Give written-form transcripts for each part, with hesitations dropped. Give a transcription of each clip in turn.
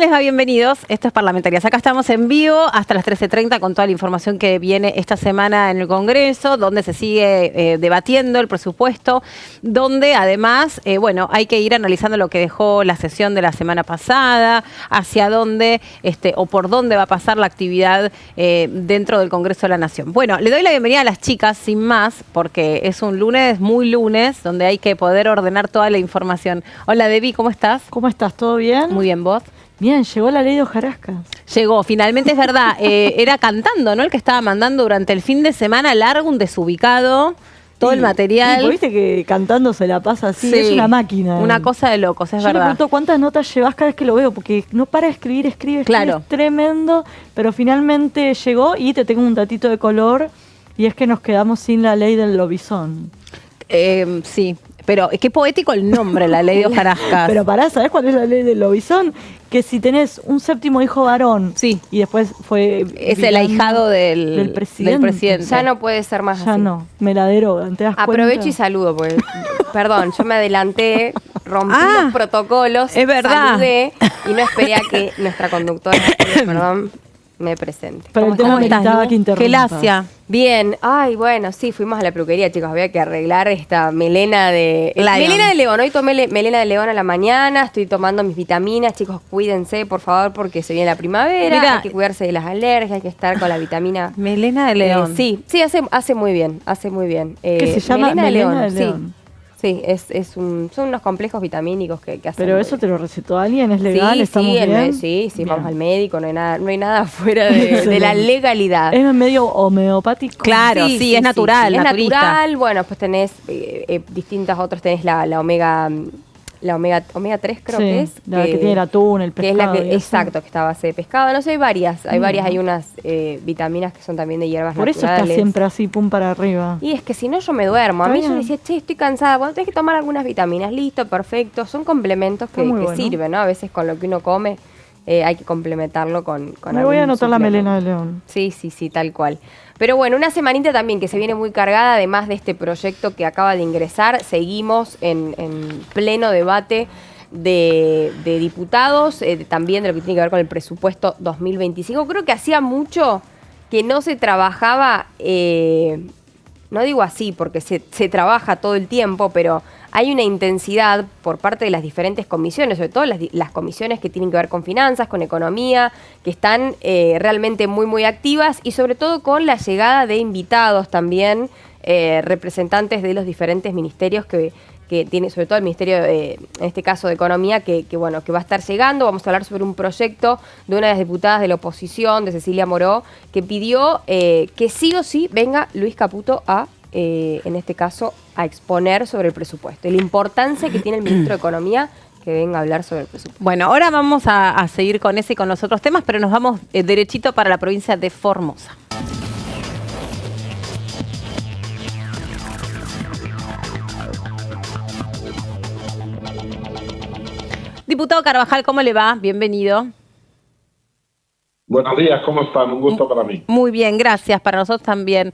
les va? Bienvenidos. Esto es Parlamentarias. Acá estamos en vivo hasta las 13:30 con toda la información que viene esta semana en el Congreso, donde se sigue debatiendo el presupuesto, donde además, bueno, hay que ir analizando lo que dejó la sesión de la semana pasada, hacia dónde o por dónde va a pasar la actividad dentro del Congreso de la Nación. Bueno, le doy la bienvenida a las chicas, sin más, porque es un lunes, muy lunes, donde hay que poder ordenar toda la información. Hola, Debbie, ¿cómo estás? ¿Cómo estás? ¿Todo bien? Muy bien, ¿vos? Bien, llegó la ley de hojarascas. Llegó, finalmente, es verdad. Era cantando, ¿no? El que estaba mandando durante el fin de semana largo, un desubicado, todo el material. Sí, viste que cantando se la pasa así, Sí, es una máquina. Una cosa de locos, es Yo verdad. le pregunto cuántas notas llevas cada vez que lo veo, porque no para de escribir, Claro. es tremendo, pero finalmente llegó y te tengo un datito de color, y es que nos quedamos sin la ley del lobizón. Sí, pero qué poético el nombre, la ley de hojarascas. Pero pará, ¿sabés cuál es la ley del lobizón? Que si tenés un séptimo hijo varón, sí, y después fue... es el ahijado del presidente. Ya no puede ser más ya así. no, me la derogan, ¿te das Aprovecho cuenta? y saludo, porque, perdón, yo me adelanté, rompí los protocolos, es verdad. saludé y no esperé a que nuestra conductora, perdón, me presente. Pero el tema ¿Cómo estás, meritaba Lu? que interrumpas. Qué lacia. Bien, ay, bueno, sí, fuimos a la peluquería, chicos, había que arreglar esta melena de... Lion. Melena de león, hoy tomé melena de león a la mañana, estoy tomando mis vitaminas, chicos, cuídense, por favor, porque se viene la primavera, Mirá, hay que cuidarse de las alergias, hay que estar con la vitamina... Melena de león. Sí, hace muy bien, hace muy bien. ¿Qué se llama? Melena de león. Sí, son unos complejos vitamínicos que hacen. Pero muy eso bien. te lo recetó alguien, ¿es legal? Sí, ¿Estamos bien? sí, Bien. vamos al médico, no hay nada fuera de la legalidad. Es medio homeopático. Claro, sí, es natural, es naturista. natural, bueno, pues tenés distintas otras, tenés la omega 3 creo Sí, que es. la que tiene el atún, el que es la pescado y que, eso. exacto, que está a base de pescado. No sé, hay varias, hay unas vitaminas que son también de hierbas Por eso naturales. está siempre así, pum para arriba. Y es que si no yo me duermo. A Está mí yo bien. decía, che, estoy cansada. Bueno, tenés que tomar algunas vitaminas. Listo, perfecto. Son complementos que Está muy bueno. sirven, ¿no? A veces con lo que uno come hay que complementarlo con Me voy a algún anotar la suplemento. melena de león. Sí, tal cual. Pero bueno, una semanita también que se viene muy cargada, además de este proyecto que acaba de ingresar. Seguimos en pleno debate de diputados, también de lo que tiene que ver con el presupuesto 2025. Creo que hacía mucho que no se trabajaba, no digo así porque se trabaja todo el tiempo, pero hay una intensidad por parte de las diferentes comisiones, sobre todo las comisiones que tienen que ver con finanzas, con economía, que están realmente muy, muy activas, y sobre todo con la llegada de invitados también, representantes de los diferentes ministerios que tiene, sobre todo el Ministerio, en este caso de Economía, que va a estar llegando. Vamos a hablar sobre un proyecto de una de las diputadas de la oposición, de Cecilia Moró, que pidió que sí o sí venga Luis Caputo en este caso, a exponer sobre el presupuesto y la importancia que tiene el ministro de Economía que venga a hablar sobre el presupuesto. Bueno, ahora vamos a seguir con ese y con los otros temas, pero nos vamos derechito para la provincia de Formosa. Diputado Carvajal, ¿cómo le va? Bienvenido. Buenos días, ¿cómo están? Un gusto para mí. Muy bien, gracias. Para nosotros también.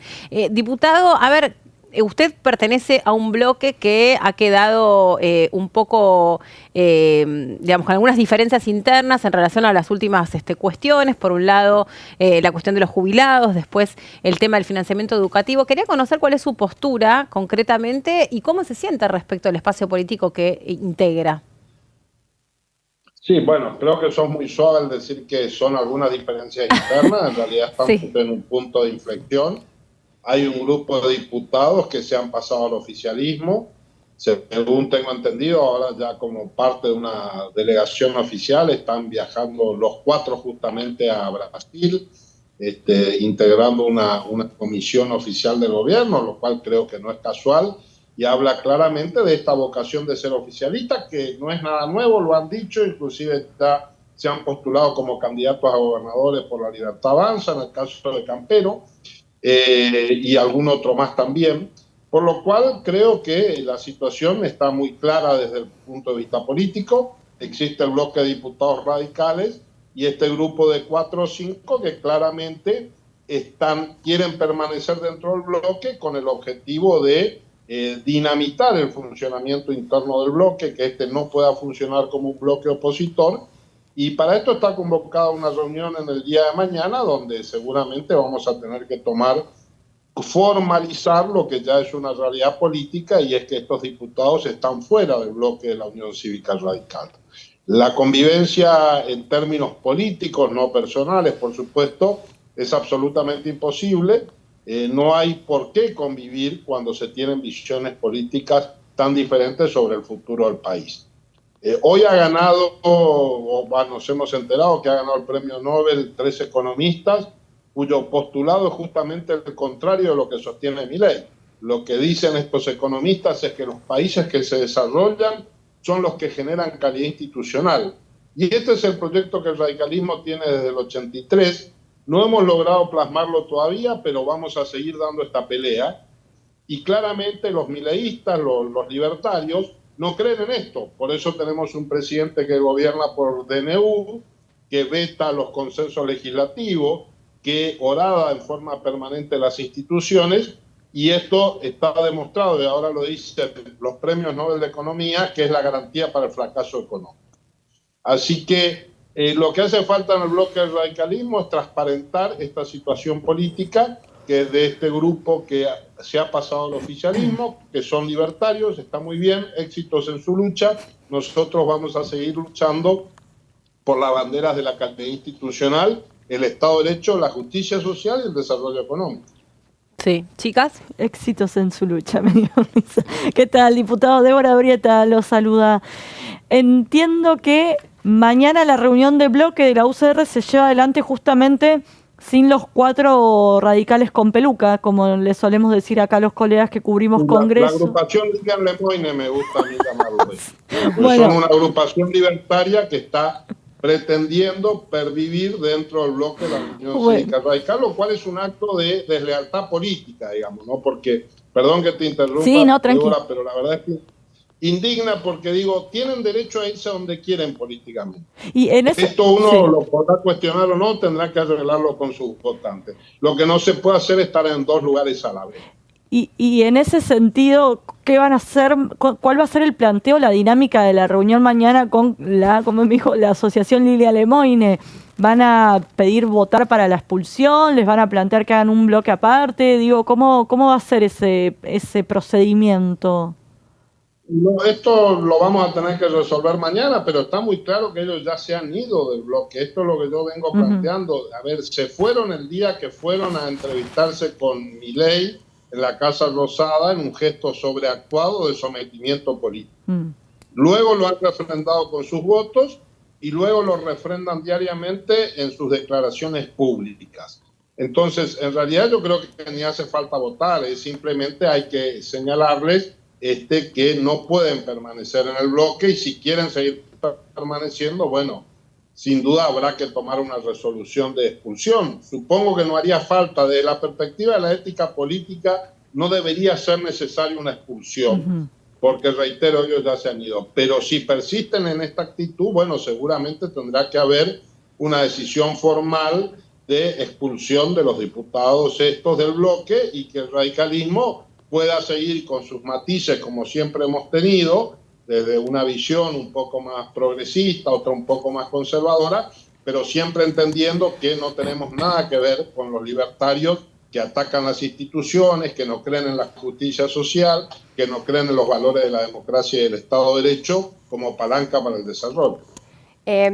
Diputado, a ver, usted pertenece a un bloque que ha quedado un poco, digamos, con algunas diferencias internas en relación a las últimas cuestiones. Por un lado, la cuestión de los jubilados, después el tema del financiamiento educativo. Quería conocer cuál es su postura concretamente y cómo se siente respecto al espacio político que integra. Sí, bueno, creo que son muy suave al decir que son algunas diferencias internas. En realidad estamos Sí. en un punto de inflexión. Hay un grupo de diputados que se han pasado al oficialismo. Según tengo entendido, ahora ya como parte de una delegación oficial están viajando los 4 justamente a Brasil, integrando una comisión oficial del gobierno, lo cual creo que no es casual. Y habla claramente de esta vocación de ser oficialista, que no es nada nuevo, lo han dicho, inclusive ya se han postulado como candidatos a gobernadores por la Libertad Avanza, en el caso de Campero, y algún otro más también, por lo cual creo que la situación está muy clara desde el punto de vista político. Existe el bloque de diputados radicales y este grupo de 4 o 5 que claramente quieren permanecer dentro del bloque con el objetivo de dinamitar el funcionamiento interno del bloque, que no pueda funcionar como un bloque opositor Y para esto está convocada una reunión en el día de mañana, donde seguramente vamos a tener que formalizar lo que ya es una realidad política, y es que estos diputados están fuera del bloque de la Unión Cívica Radical. La convivencia en términos políticos, no personales, por supuesto, es absolutamente imposible. No hay por qué convivir cuando se tienen visiones políticas tan diferentes sobre el futuro del país. Hoy ha ganado, nos hemos enterado que ha ganado el premio Nobel 3 economistas, cuyo postulado es justamente el contrario de lo que sostiene Milei. Lo que dicen estos economistas es que los países que se desarrollan son los que generan calidad institucional. Y este es el proyecto que el radicalismo tiene desde el 83. No hemos logrado plasmarlo todavía, pero vamos a seguir dando esta pelea. Y claramente los mileístas, los libertarios, no creen en esto. Por eso tenemos un presidente que gobierna por DNU, que veta los consensos legislativos, que horada en forma permanente las instituciones, y esto está demostrado, y ahora lo dicen los premios Nobel de Economía, que es la garantía para el fracaso económico. Así que lo que hace falta en el bloque del radicalismo es transparentar esta situación política, que es de este grupo que se ha pasado al oficialismo, que son libertarios, está muy bien, éxitos en su lucha. Nosotros vamos a seguir luchando por las banderas de la calidad institucional, el Estado de Derecho, la justicia social y el desarrollo económico. Sí, chicas. Éxitos en su lucha, me dio risa. ¿Qué tal, diputado? Débora Brieta lo saluda. Entiendo que mañana la reunión de bloque de la UCR se lleva adelante justamente sin los 4 radicales con peluca, como le solemos decir acá a los colegas que cubrimos Congreso. La agrupación Ligan Lemoine me gusta a mí llamarlo. Bueno. Son una agrupación libertaria que está pretendiendo pervivir dentro del bloque de la Unión Cívica Radical, lo cual es un acto de deslealtad política, digamos, ¿no? Porque, perdón que te interrumpa, sí, no, tranquilo. Débora, pero la verdad es que indigna, porque digo, tienen derecho a irse a donde quieren políticamente. Y en esto uno lo podrá cuestionar o no, tendrá que arreglarlo con sus votantes. Lo que no se puede hacer es estar en 2 lugares a la vez. Y en ese sentido, ¿qué van a hacer? ¿Cuál va a ser el planteo, la dinámica de la reunión mañana con como me dijo, la asociación Lilia Lemoine? ¿Van a pedir votar para la expulsión? ¿Les van a plantear que hagan un bloque aparte? Digo, ¿cómo va a ser ese procedimiento? No, esto lo vamos a tener que resolver mañana, pero está muy claro que ellos ya se han ido del bloque. Esto es lo que yo vengo planteando. A ver, se fueron el día que fueron a entrevistarse con Milei en la Casa Rosada en un gesto sobreactuado de sometimiento político. Luego lo han refrendado con sus votos y luego lo refrendan diariamente en sus declaraciones públicas. Entonces, en realidad yo creo que ni hace falta votar, simplemente hay que señalarles que no pueden permanecer en el bloque, y si quieren seguir permaneciendo, bueno, sin duda habrá que tomar una resolución de expulsión. Supongo que no haría falta. Desde la perspectiva de la ética política, no debería ser necesaria una expulsión, porque, reitero, ellos ya se han ido. Pero si persisten en esta actitud, bueno, seguramente tendrá que haber una decisión formal de expulsión de los diputados estos del bloque, y que el radicalismo pueda seguir con sus matices, como siempre hemos tenido, desde una visión un poco más progresista, otra un poco más conservadora, pero siempre entendiendo que no tenemos nada que ver con los libertarios que atacan las instituciones, que no creen en la justicia social, que no creen en los valores de la democracia y del Estado de Derecho como palanca para el desarrollo.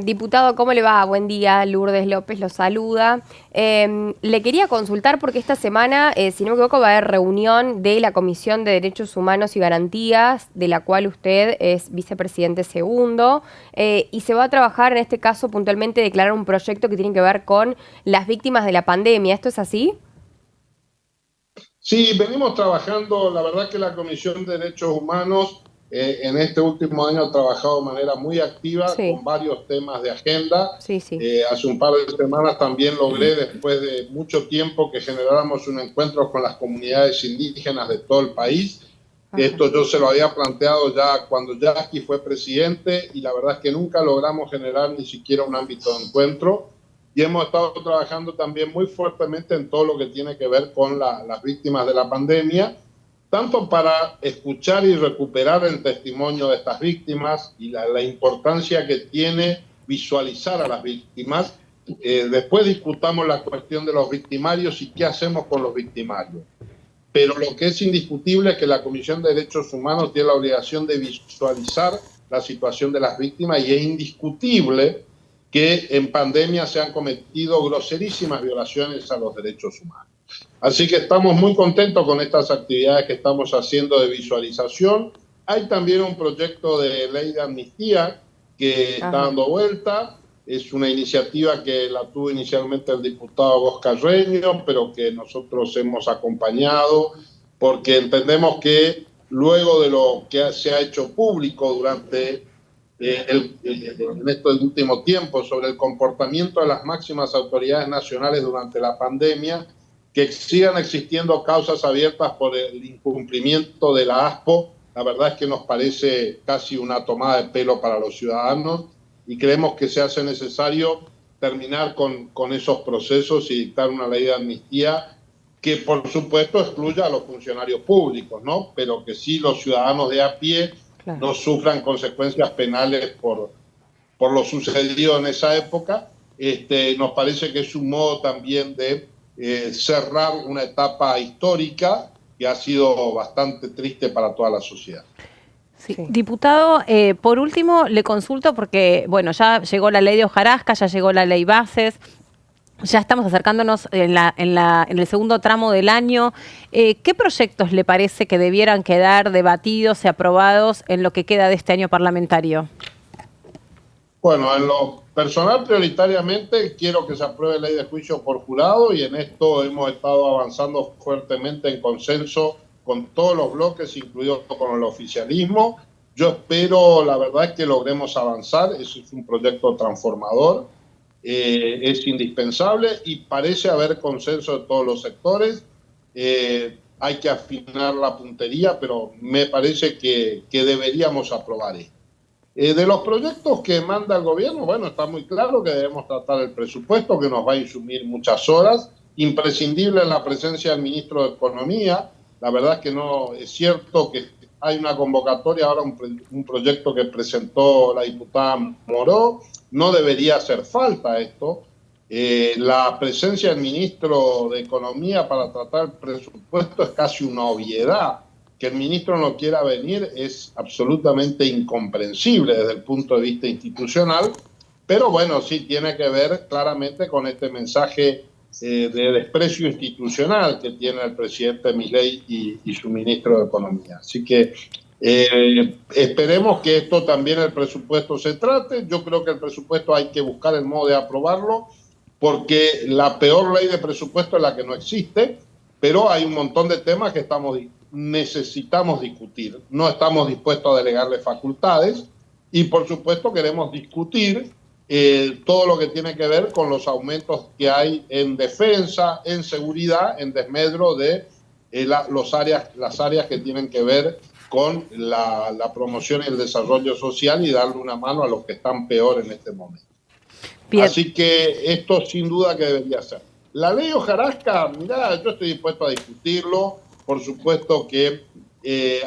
Diputado, ¿cómo le va? Buen día, Lourdes López lo saluda. Le quería consultar porque esta semana, si no me equivoco, va a haber reunión de la Comisión de Derechos Humanos y Garantías, de la cual usted es vicepresidente segundo, y se va a trabajar, en este caso puntualmente, declarar un proyecto que tiene que ver con las víctimas de la pandemia. ¿Esto es así? Sí, venimos trabajando. La verdad que la Comisión de Derechos Humanos en este último año ha trabajado de manera muy activa con varios temas de agenda. Hace un par de semanas también logré, después de mucho tiempo, que generáramos un encuentro con las comunidades indígenas de todo el país. Esto yo se lo había planteado ya cuando Yasky fue presidente, y la verdad es que nunca logramos generar ni siquiera un ámbito de encuentro. Y hemos estado trabajando también muy fuertemente en todo lo que tiene que ver con las víctimas de la pandemia, tanto para escuchar y recuperar el testimonio de estas víctimas y la importancia que tiene visualizar a las víctimas. Después discutamos la cuestión de los victimarios y qué hacemos con los victimarios. Pero lo que es indiscutible es que la Comisión de Derechos Humanos tiene la obligación de visualizar la situación de las víctimas, y es indiscutible que en pandemia se han cometido groserísimas violaciones a los derechos humanos. Así que estamos muy contentos con estas actividades que estamos haciendo de visualización. Hay también un proyecto de ley de amnistía que está dando vuelta. Es una iniciativa que la tuvo inicialmente el diputado Bosch Carreño, pero que nosotros hemos acompañado porque entendemos que luego de lo que se ha hecho público durante en estos últimos tiempos sobre el comportamiento de las máximas autoridades nacionales durante la pandemia, que sigan existiendo causas abiertas por el incumplimiento de la ASPO, la verdad es que nos parece casi una tomada de pelo para los ciudadanos, y creemos que se hace necesario terminar con esos procesos y dictar una ley de amnistía que, por supuesto, excluya a los funcionarios públicos, ¿no? Pero que sí los ciudadanos de a pie no sufran consecuencias penales por lo sucedido en esa época. Nos parece que es un modo también de cerrar una etapa histórica que ha sido bastante triste para toda la sociedad. Sí. Diputado, por último le consulto porque, bueno, ya llegó la ley de hojarasca, ya llegó la ley bases, ya estamos acercándonos en el segundo tramo del año. ¿Qué proyectos le parece que debieran quedar debatidos y aprobados en lo que queda de este año parlamentario? Bueno, en lo personal, prioritariamente quiero que se apruebe la ley de juicio por jurado, y en esto hemos estado avanzando fuertemente en consenso con todos los bloques, incluido con el oficialismo. Yo espero, la verdad es que logremos avanzar. Ese es un proyecto transformador, es indispensable y parece haber consenso de todos los sectores. Hay que afinar la puntería, pero me parece que deberíamos aprobar esto. De los proyectos que manda el gobierno, bueno, está muy claro que debemos tratar el presupuesto, que nos va a insumir muchas horas. Imprescindible la presencia del ministro de Economía. La verdad es que no es cierto que hay una convocatoria, ahora un proyecto que presentó la diputada Moró. No debería hacer falta esto. La presencia del ministro de Economía para tratar el presupuesto es casi una obviedad. Que el ministro no quiera venir es absolutamente incomprensible desde el punto de vista institucional, pero bueno, sí tiene que ver claramente con este mensaje de desprecio institucional que tiene el presidente Milei y su ministro de Economía. Así que esperemos que esto también el presupuesto se trate. Yo creo que el presupuesto hay que buscar el modo de aprobarlo, porque la peor ley de presupuesto es la que no existe, pero hay un montón de temas que necesitamos discutir. No estamos dispuestos a delegarle facultades y, por supuesto, queremos discutir todo lo que tiene que ver con los aumentos que hay en defensa, en seguridad, en desmedro de las áreas que tienen que ver con la promoción y el desarrollo social, y darle una mano a los que están peor en este momento. Bien. Así que esto sin duda que debería ser. La ley hojarasca, mirá, yo estoy dispuesto a discutirlo. Por supuesto que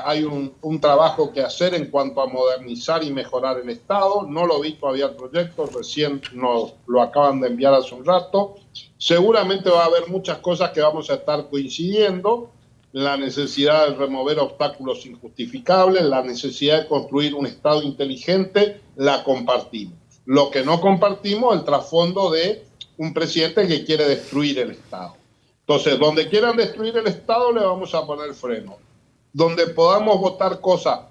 hay un trabajo que hacer en cuanto a modernizar y mejorar el Estado. No lo vi todavía el proyecto, recién nos lo acaban de enviar hace un rato. Seguramente va a haber muchas cosas que vamos a estar coincidiendo. La necesidad de remover obstáculos injustificables, la necesidad de construir un Estado inteligente, la compartimos. Lo que no compartimos es el trasfondo de un presidente que quiere destruir el Estado. Entonces, donde quieran destruir el Estado le vamos a poner freno. Donde podamos votar cosas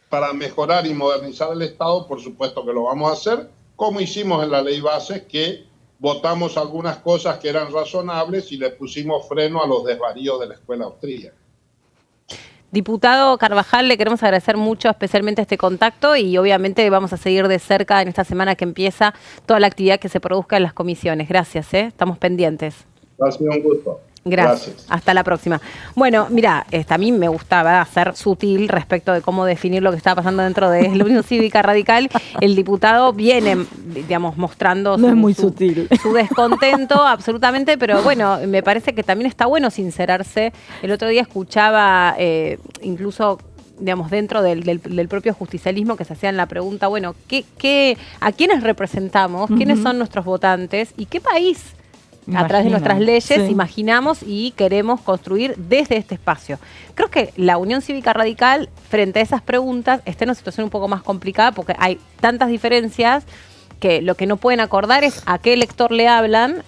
para mejorar y modernizar el Estado, por supuesto que lo vamos a hacer, como hicimos en la ley base, que votamos algunas cosas que eran razonables y le pusimos freno a los desvaríos de la escuela austríaca. Diputado Carvajal, le queremos agradecer mucho especialmente este contacto, y obviamente vamos a seguir de cerca en esta semana que empieza toda la actividad que se produzca en las comisiones. Gracias, estamos pendientes. Ha sido un gusto. Gracias. Hasta la próxima. Bueno, mira, a mí me gustaba ser sutil respecto de cómo definir lo que estaba pasando dentro de la Unión Cívica Radical. El diputado viene, digamos, mostrando su descontento, absolutamente, pero bueno, me parece que también está bueno sincerarse. El otro día escuchaba incluso digamos, dentro del propio justicialismo, que se hacían la pregunta, bueno, ¿a quiénes representamos? ¿Quiénes son nuestros votantes? ¿Y qué país, a través de nuestras leyes, imaginamos y queremos construir desde este espacio? Creo que la Unión Cívica Radical, frente a esas preguntas, está en una situación un poco más complicada porque hay tantas diferencias que lo que no pueden acordar es a qué elector le hablan,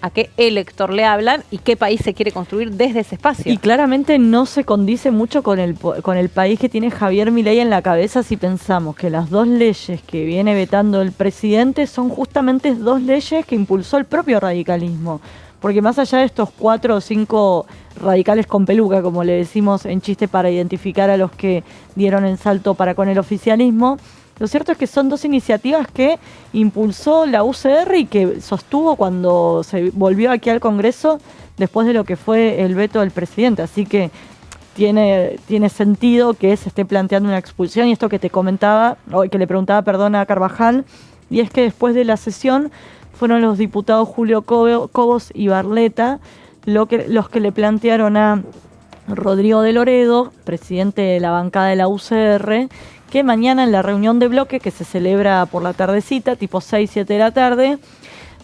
y qué país se quiere construir desde ese espacio. Y claramente no se condice mucho con el país que tiene Javier Milei en la cabeza si pensamos que las dos leyes que viene vetando el presidente son justamente dos leyes que impulsó el propio radicalismo. Porque más allá de estos 4 o 5 radicales con peluca, como le decimos en chiste para identificar a los que dieron el salto para con el oficialismo, lo cierto es que son dos iniciativas que impulsó la UCR y que sostuvo cuando se volvió aquí al Congreso después de lo que fue el veto del presidente. Así que tiene sentido que se esté planteando una expulsión. Y esto que te comentaba, o que le preguntaba, a Carvajal, y es que después de la sesión fueron los diputados Julio Cobos y Barleta los que le plantearon a Rodrigo de Loredo, presidente de la bancada de la UCR, que mañana en la reunión de bloque, que se celebra por la tardecita, tipo 6, 7 de la tarde,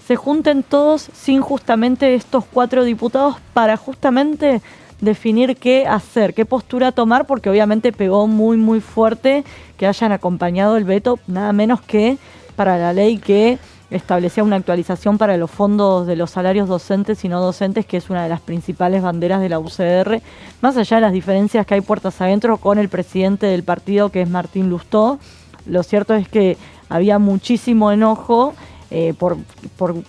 se junten todos sin justamente estos 4 diputados para justamente definir qué hacer, qué postura tomar, porque obviamente pegó muy, muy fuerte que hayan acompañado el veto, nada menos que para la ley que establecía una actualización para los fondos de los salarios docentes y no docentes, que es una de las principales banderas de la UCR, más allá de las diferencias que hay puertas adentro con el presidente del partido, que es Martín Lustó. Lo cierto es que había muchísimo enojo por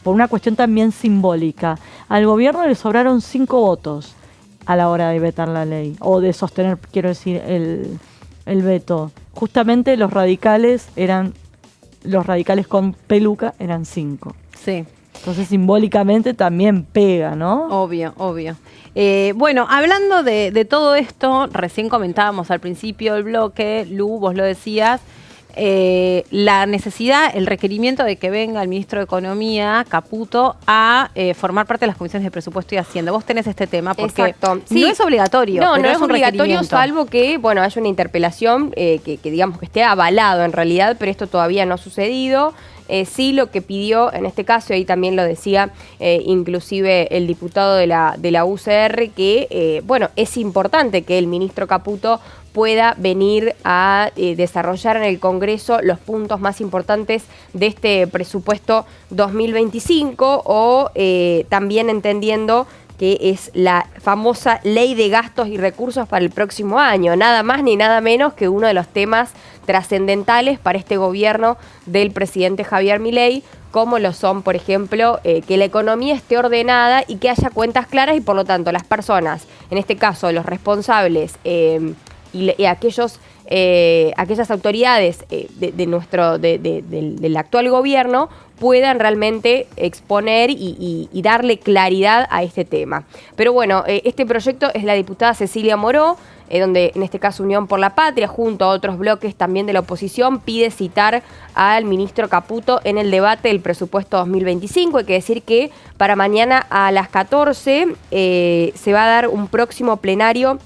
una cuestión también simbólica. Al gobierno le sobraron 5 votos a la hora de vetar la ley, o de sostener, quiero decir, el veto. Justamente los radicales con peluca eran 5. Sí. Entonces simbólicamente también pega, ¿no? Obvio. Bueno, hablando de todo esto, recién comentábamos al principio del bloque, Lu, vos lo decías, la necesidad, el requerimiento de que venga el ministro de Economía, Caputo, a formar parte de las comisiones de presupuesto y Hacienda. Vos tenés este tema porque no es obligatorio. No pero es obligatorio, salvo que haya una interpelación que digamos que esté avalado en realidad, pero esto todavía no ha sucedido. Sí, lo que pidió en este caso, y ahí también lo decía inclusive el diputado de la UCR, que es importante que el ministro Caputo pueda venir a desarrollar en el Congreso los puntos más importantes de este presupuesto 2025, o también entendiendo que es la famosa Ley de Gastos y Recursos para el próximo año, nada más ni nada menos que uno de los temas trascendentales para este gobierno del presidente Javier Milei, como lo son, por ejemplo, que la economía esté ordenada y que haya cuentas claras, y por lo tanto las personas, en este caso los responsables y aquellas autoridades del actual gobierno puedan realmente exponer y darle claridad a este tema. Pero bueno, este proyecto es la diputada Cecilia Moró, donde en este caso Unión por la Patria, junto a otros bloques también de la oposición, pide citar al ministro Caputo en el debate del presupuesto 2025. Hay que decir que para mañana a las 14 se va a dar un próximo plenario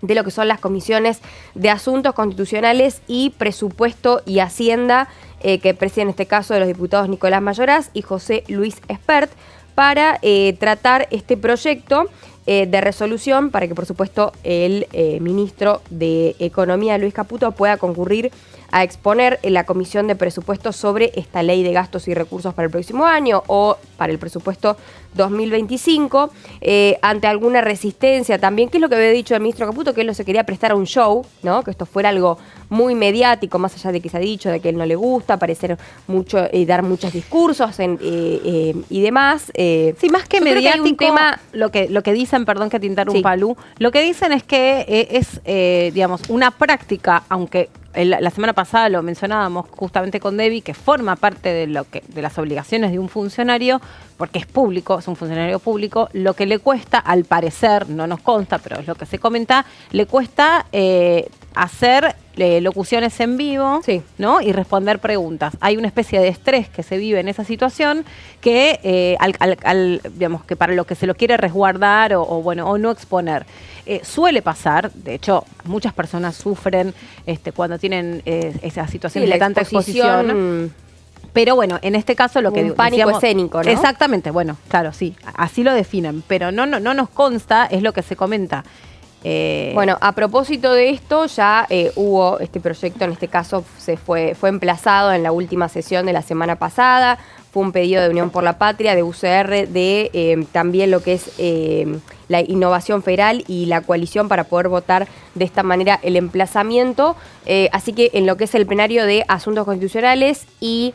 de lo que son las comisiones de Asuntos Constitucionales y Presupuesto y Hacienda, que presiden en este caso de los diputados Nicolás Mayoraz y José Luis Espert, para tratar este proyecto de resolución para que, por supuesto, el ministro de Economía, Luis Caputo, pueda concurrir a exponer en la Comisión de Presupuestos sobre esta Ley de Gastos y Recursos para el próximo año o para el presupuesto 2025, ante alguna resistencia también, que es lo que había dicho el ministro Caputo, que él no se quería prestar a un show, ¿no? Que esto fuera algo muy mediático, más allá de que se ha dicho de que él no le gusta aparecer mucho, dar muchos discursos y demás. Sí, más que mediático, lo que dicen, perdón que te interrumpa, Lu, lo que dicen es que es digamos, una práctica, aunque la semana pasada lo mencionábamos justamente con Debbie, que forma parte de las obligaciones de un funcionario, porque es público, es un funcionario público, lo que le cuesta, al parecer, no nos consta, pero es lo que se comenta, le cuesta hacer locuciones en vivo, Sí. ¿no? Y responder preguntas. Hay una especie de estrés que se vive en esa situación que, digamos, que para lo que se lo quiere resguardar o no exponer. Suele pasar, de hecho, muchas personas sufren cuando tienen esa situación Sí, de la tanta exposición. Pero bueno, en este caso lo que un pánico decíamos, escénico, ¿no? Exactamente, bueno, claro, sí, así lo definen, pero no nos consta, es lo que se comenta. Bueno, a propósito de esto, ya hubo este proyecto, en este caso fue emplazado en la última sesión de la semana pasada. Fue un pedido de Unión por la Patria, de UCR, de también lo que es la innovación federal y la coalición para poder votar de esta manera el emplazamiento. Así que en lo que es el plenario de Asuntos Constitucionales y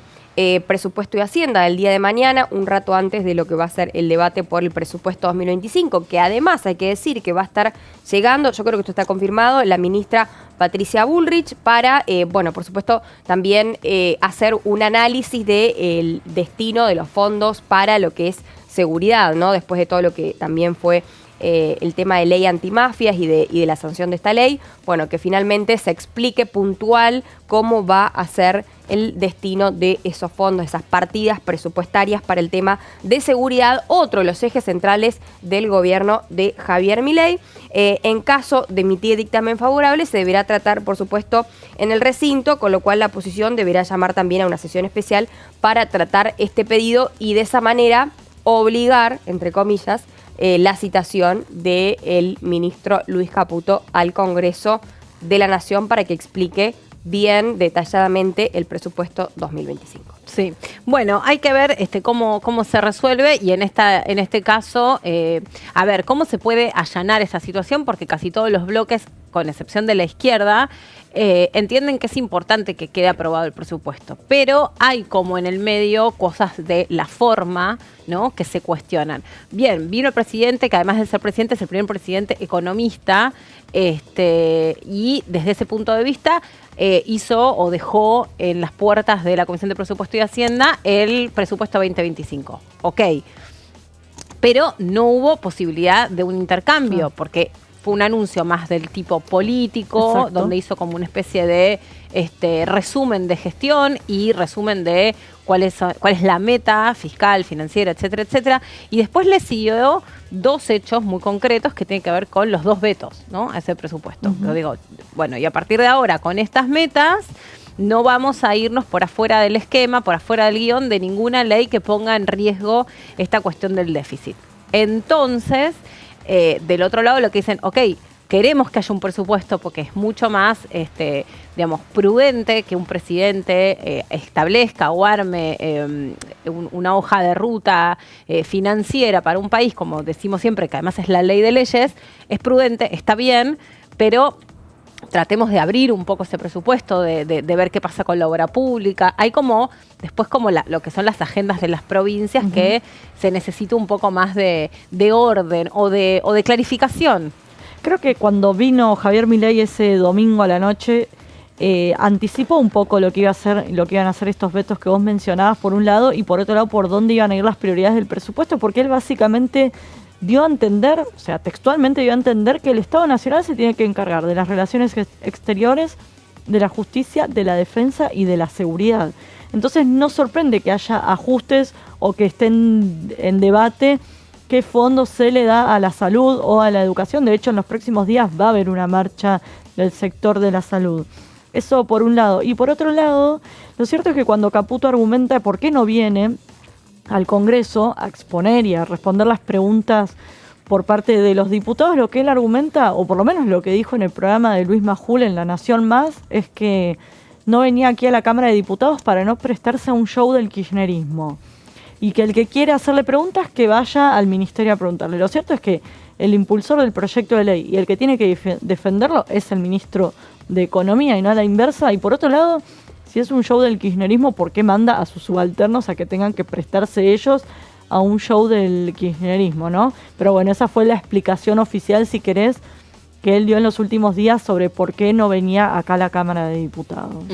Presupuesto y Hacienda del día de mañana, un rato antes de lo que va a ser el debate por el presupuesto 2025, que además hay que decir que va a estar llegando, yo creo que esto está confirmado, la ministra Patricia Bullrich para, por supuesto, también hacer un análisis del destino de los fondos para lo que es seguridad, ¿no? Después de todo lo que también fue el tema de ley antimafias y de la sanción de esta ley, bueno, que finalmente se explique puntual cómo va a ser el destino de esos fondos, esas partidas presupuestarias para el tema de seguridad, otro de los ejes centrales del gobierno de Javier Milei. En caso de emitir dictamen favorable, se deberá tratar, por supuesto, en el recinto, con lo cual la oposición deberá llamar también a una sesión especial para tratar este pedido y de esa manera obligar, entre comillas, la citación del ministro Luis Caputo al Congreso de la Nación para que explique bien detalladamente el presupuesto 2025. Sí, bueno, hay que ver cómo se resuelve y en este caso, a ver, cómo se puede allanar esta situación, porque casi todos los bloques, con excepción de la izquierda, entienden que es importante que quede aprobado el presupuesto, pero hay como en el medio cosas de la forma, ¿no?, que se cuestionan. Bien, vino el presidente, que además de ser presidente, es el primer presidente economista, y desde ese punto de vista hizo o dejó en las puertas de la Comisión de Presupuesto y Hacienda el presupuesto 2025. Ok, pero no hubo posibilidad de un intercambio, porque fue un anuncio más del tipo político, Exacto, donde hizo como una especie de resumen de gestión y resumen de cuál es la meta fiscal, financiera, etcétera, etcétera. Y después le siguió dos hechos muy concretos que tienen que ver con los dos vetos, ¿no?, a ese presupuesto. Lo digo, bueno, y a partir de ahora, con estas metas, no vamos a irnos por afuera del esquema, por afuera del guión de ninguna ley que ponga en riesgo esta cuestión del déficit. Entonces, del otro lado lo que dicen, ok, queremos que haya un presupuesto porque es mucho más, prudente que un presidente establezca o arme una hoja de ruta financiera para un país, como decimos siempre, que además es la ley de leyes, es prudente, está bien, pero tratemos de abrir un poco ese presupuesto, de ver qué pasa con la obra pública. Hay después lo que son las agendas de las provincias, que se necesita un poco más de orden o de clarificación. Creo que cuando vino Javier Milei ese domingo a la noche, anticipó un poco lo que iban a hacer estos vetos que vos mencionabas, por un lado, y por otro lado, por dónde iban a ir las prioridades del presupuesto, porque él básicamente dio a entender, o sea, textualmente dio a entender que el Estado Nacional se tiene que encargar de las relaciones exteriores, de la justicia, de la defensa y de la seguridad. Entonces no sorprende que haya ajustes o que estén en debate qué fondo se le da a la salud o a la educación. De hecho, en los próximos días va a haber una marcha del sector de la salud. Eso por un lado. Y por otro lado, lo cierto es que cuando Caputo argumenta por qué no viene al Congreso a exponer y a responder las preguntas por parte de los diputados, lo que él argumenta, o por lo menos lo que dijo en el programa de Luis Majul en La Nación Más, es que no venía aquí a la Cámara de Diputados para no prestarse a un show del kirchnerismo. Y que el que quiere hacerle preguntas, que vaya al ministerio a preguntarle. Lo cierto es que el impulsor del proyecto de ley y el que tiene que defenderlo es el ministro de Economía y no a la inversa. Y por otro lado, si es un show del kirchnerismo, ¿por qué manda a sus subalternos a que tengan que prestarse ellos a un show del kirchnerismo, ¿no? Pero bueno, esa fue la explicación oficial, si querés, que él dio en los últimos días sobre por qué no venía acá a la Cámara de Diputados.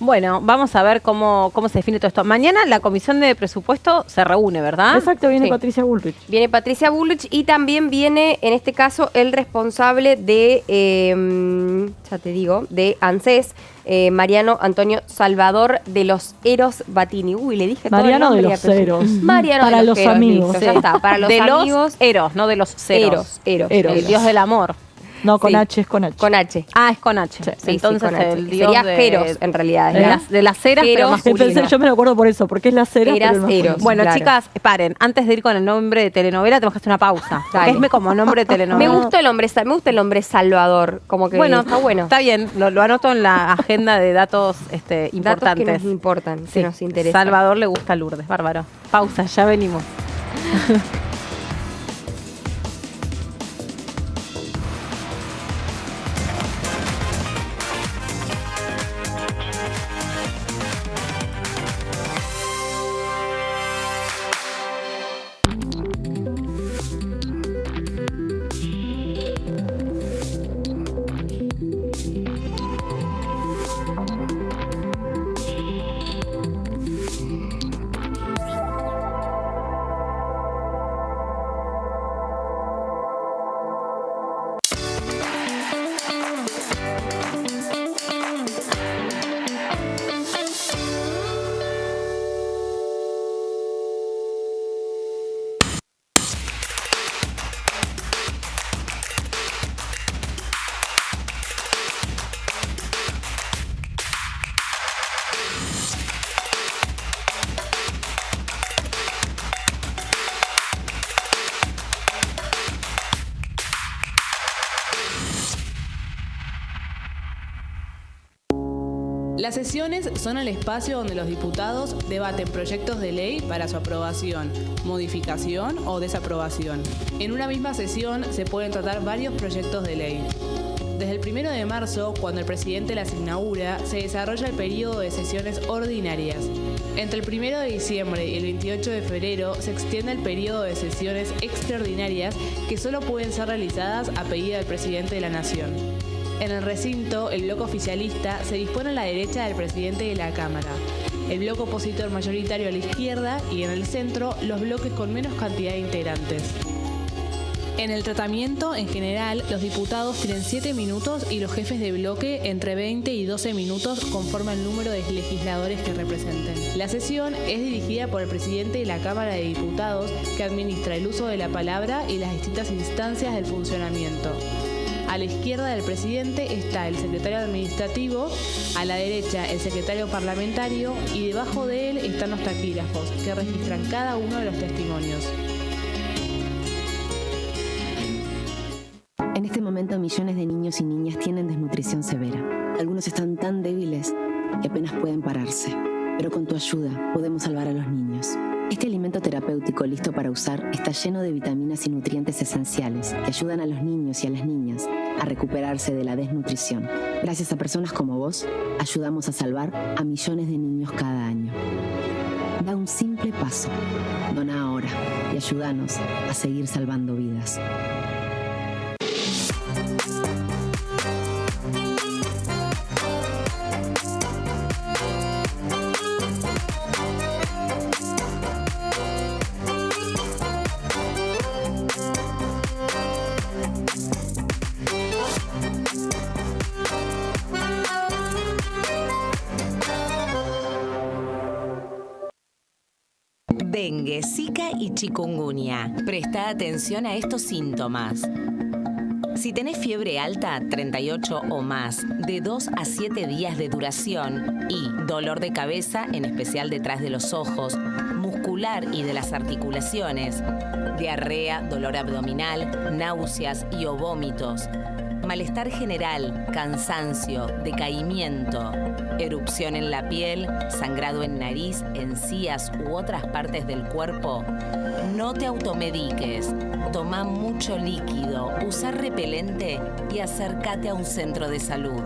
Bueno, vamos a ver cómo se define todo esto. Mañana la comisión de presupuesto se reúne, ¿verdad? Exacto, viene Sí. Patricia Bullrich. Viene Patricia Bullrich y también viene, en este caso, el responsable de, ya te digo, de ANSES, Mariano Antonio Salvador de los Eros Batini. Uy, le dije todo el Mariano nombre de y los apellido. Eros. Mariano Para de los los Eros, amigos. listo, ya está. Para los de amigos, los Eros, no de los ceros. Eros. Eros. El dios del amor. No, con Sí. H, es con H. Con H. Ah, es con H. Sí, Sí, Entonces sí, con H. el dios Sería de, Jeros, en realidad. de las ceras, pero Jeros. masculino. Pensé, yo me lo acuerdo por eso, porque es la cera. Eras, pero el masculino. Eros. Bueno, Claro. chicas, paren. Antes de ir con el nombre de telenovela, tenemos que hacer una pausa. Dale. Porque es como nombre de telenovela. Me gusta el nombre Salvador, como que está bueno. Está bien, lo anoto en la agenda de datos Datos importantes. que nos importan, Sí, que nos interesan. Salvador le gusta a Lourdes, bárbaro. Pausa, ya venimos. Las sesiones son el espacio donde los diputados debaten proyectos de ley para su aprobación, modificación o desaprobación. En una misma sesión se pueden tratar varios proyectos de ley. Desde el 1 de marzo, cuando el presidente las inaugura, se desarrolla el periodo de sesiones ordinarias. Entre el 1 de diciembre y el 28 de febrero se extiende el periodo de sesiones extraordinarias que solo pueden ser realizadas a pedido del presidente de la Nación. En el recinto, el bloque oficialista se dispone a la derecha del presidente de la Cámara, el bloque opositor mayoritario a la izquierda y en el centro los bloques con menos cantidad de integrantes. En el tratamiento, en general, los diputados tienen 7 minutos y los jefes de bloque entre 20 y 12 minutos conforme al número de legisladores que representen. La sesión es dirigida por el presidente de la Cámara de Diputados, que administra el uso de la palabra y las distintas instancias del funcionamiento. A la izquierda del presidente está el secretario administrativo, a la derecha el secretario parlamentario y debajo de él están los taquígrafos, que registran cada uno de los testimonios. En este momento millones de niños y niñas tienen desnutrición severa. Algunos están tan débiles que apenas pueden pararse. Pero con tu ayuda podemos salvar a los niños. Este alimento terapéutico listo para usar está lleno de vitaminas y nutrientes esenciales que ayudan a los niños y a las niñas a recuperarse de la desnutrición. Gracias a personas como vos, ayudamos a salvar a millones de niños cada año. Da un simple paso. Dona ahora y ayúdanos a seguir salvando vidas. Dengue, Zika y chikungunya. Presta atención a estos síntomas. Si tenés fiebre alta, 38 o más, de 2 a 7 días de duración y dolor de cabeza, en especial detrás de los ojos, muscular y de las articulaciones, diarrea, dolor abdominal, náuseas y o vómitos, malestar general, cansancio, decaimiento, erupción en la piel, sangrado en nariz, encías u otras partes del cuerpo, no te automediques. Toma mucho líquido, usa repelente y acércate a un centro de salud.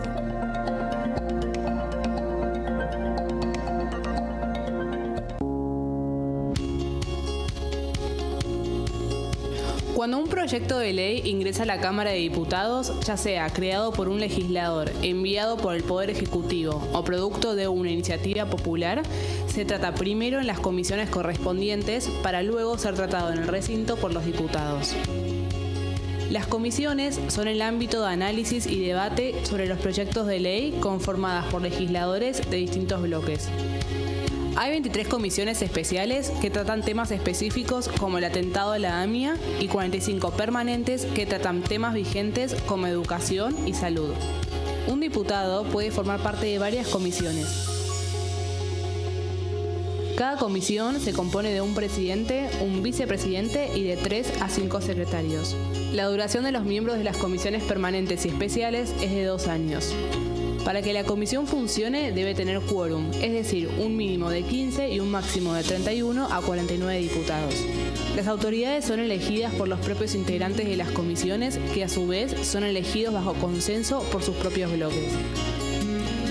Cuando un proyecto de ley ingresa a la Cámara de Diputados, ya sea creado por un legislador, enviado por el Poder Ejecutivo o producto de una iniciativa popular, se trata primero en las comisiones correspondientes para luego ser tratado en el recinto por los diputados. Las comisiones son el ámbito de análisis y debate sobre los proyectos de ley conformadas por legisladores de distintos bloques. Hay 23 comisiones especiales que tratan temas específicos como el atentado a la AMIA y 45 permanentes que tratan temas vigentes como educación y salud. Un diputado puede formar parte de varias comisiones. Cada comisión se compone de un presidente, un vicepresidente y de 3 a 5 secretarios. La duración de los miembros de las comisiones permanentes y especiales es de 2 años. Para que la comisión funcione debe tener quórum, es decir, un mínimo de 15 y un máximo de 31 a 49 diputados. Las autoridades son elegidas por los propios integrantes de las comisiones, que a su vez son elegidos bajo consenso por sus propios bloques.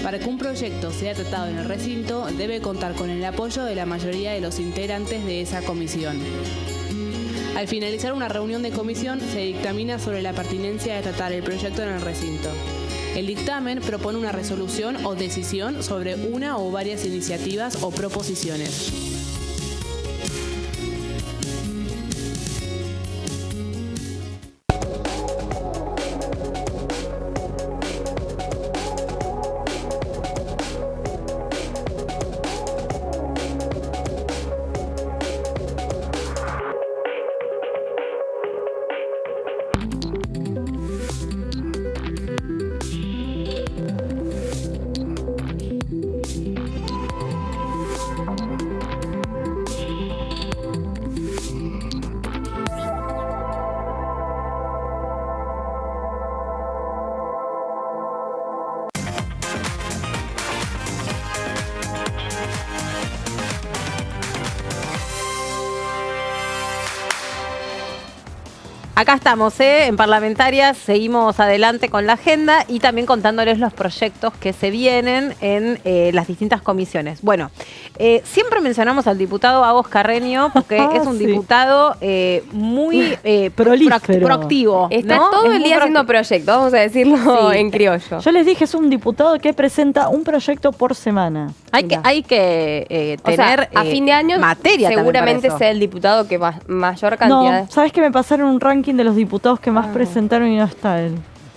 Para que un proyecto sea tratado en el recinto, debe contar con el apoyo de la mayoría de los integrantes de esa comisión. Al finalizar una reunión de comisión, se dictamina sobre la pertinencia de tratar el proyecto en el recinto. El dictamen propone una resolución o decisión sobre una o varias iniciativas o proposiciones. Acá estamos, en Parlamentarias, seguimos adelante con la agenda y también contándoles los proyectos que se vienen en las distintas comisiones. Bueno, siempre mencionamos al diputado Agos Carreño porque es un diputado muy proactivo. Está ¿no? todo Es el muy día haciendo proyectos, vamos a decirlo en criollo. Yo les dije, es un diputado que presenta un proyecto por semana. Hay que O sea, tener a fin de año materia seguramente también para sea el diputado que mayor cantidad. No, ¿sabes que me pasaron un ranking de los diputados que más presentaron y no está él?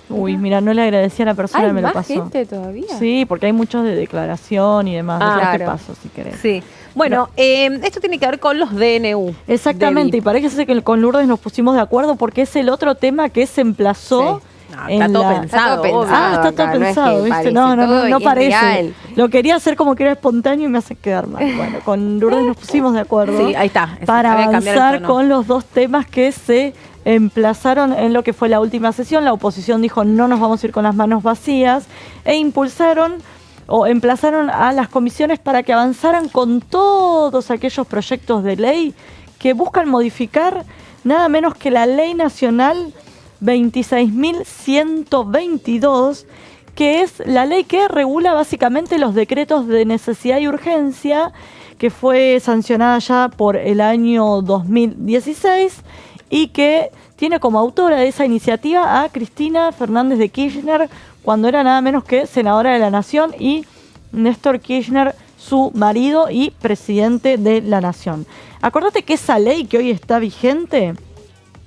Uy, mira, no le agradecí a la persona ¿Hay que me lo más pasó. gente todavía? Sí, porque hay muchos de declaración y demás. Después te claro. paso, si querés. Sí. Bueno, esto tiene que ver con los DNU. Exactamente, y parece que con Lourdes nos pusimos de acuerdo porque es el otro tema que se emplazó. No, en está todo la- pensado. Está todo obvio. pensado. Está todo acá, no es pensado, que ¿viste? parece, No todo es parece. real. Lo quería hacer como que era espontáneo y me hace quedar mal. Bueno, con Lourdes nos pusimos de acuerdo. Sí, ahí está. Para Había que cambiar el avanzar tono. con los dos temas que se emplazaron en lo que fue la última sesión. La oposición dijo no nos vamos a ir con las manos vacías e impulsaron o emplazaron a las comisiones para que avanzaran con todos aquellos proyectos de ley que buscan modificar nada menos que la Ley Nacional 26.122, que es la ley que regula básicamente los decretos de necesidad y urgencia, que fue sancionada ya por el año 2016 y que tiene como autora de esa iniciativa a Cristina Fernández de Kirchner, cuando era nada menos que senadora de la Nación, y Néstor Kirchner, su marido y presidente de la Nación. Acordate que esa ley que hoy está vigente,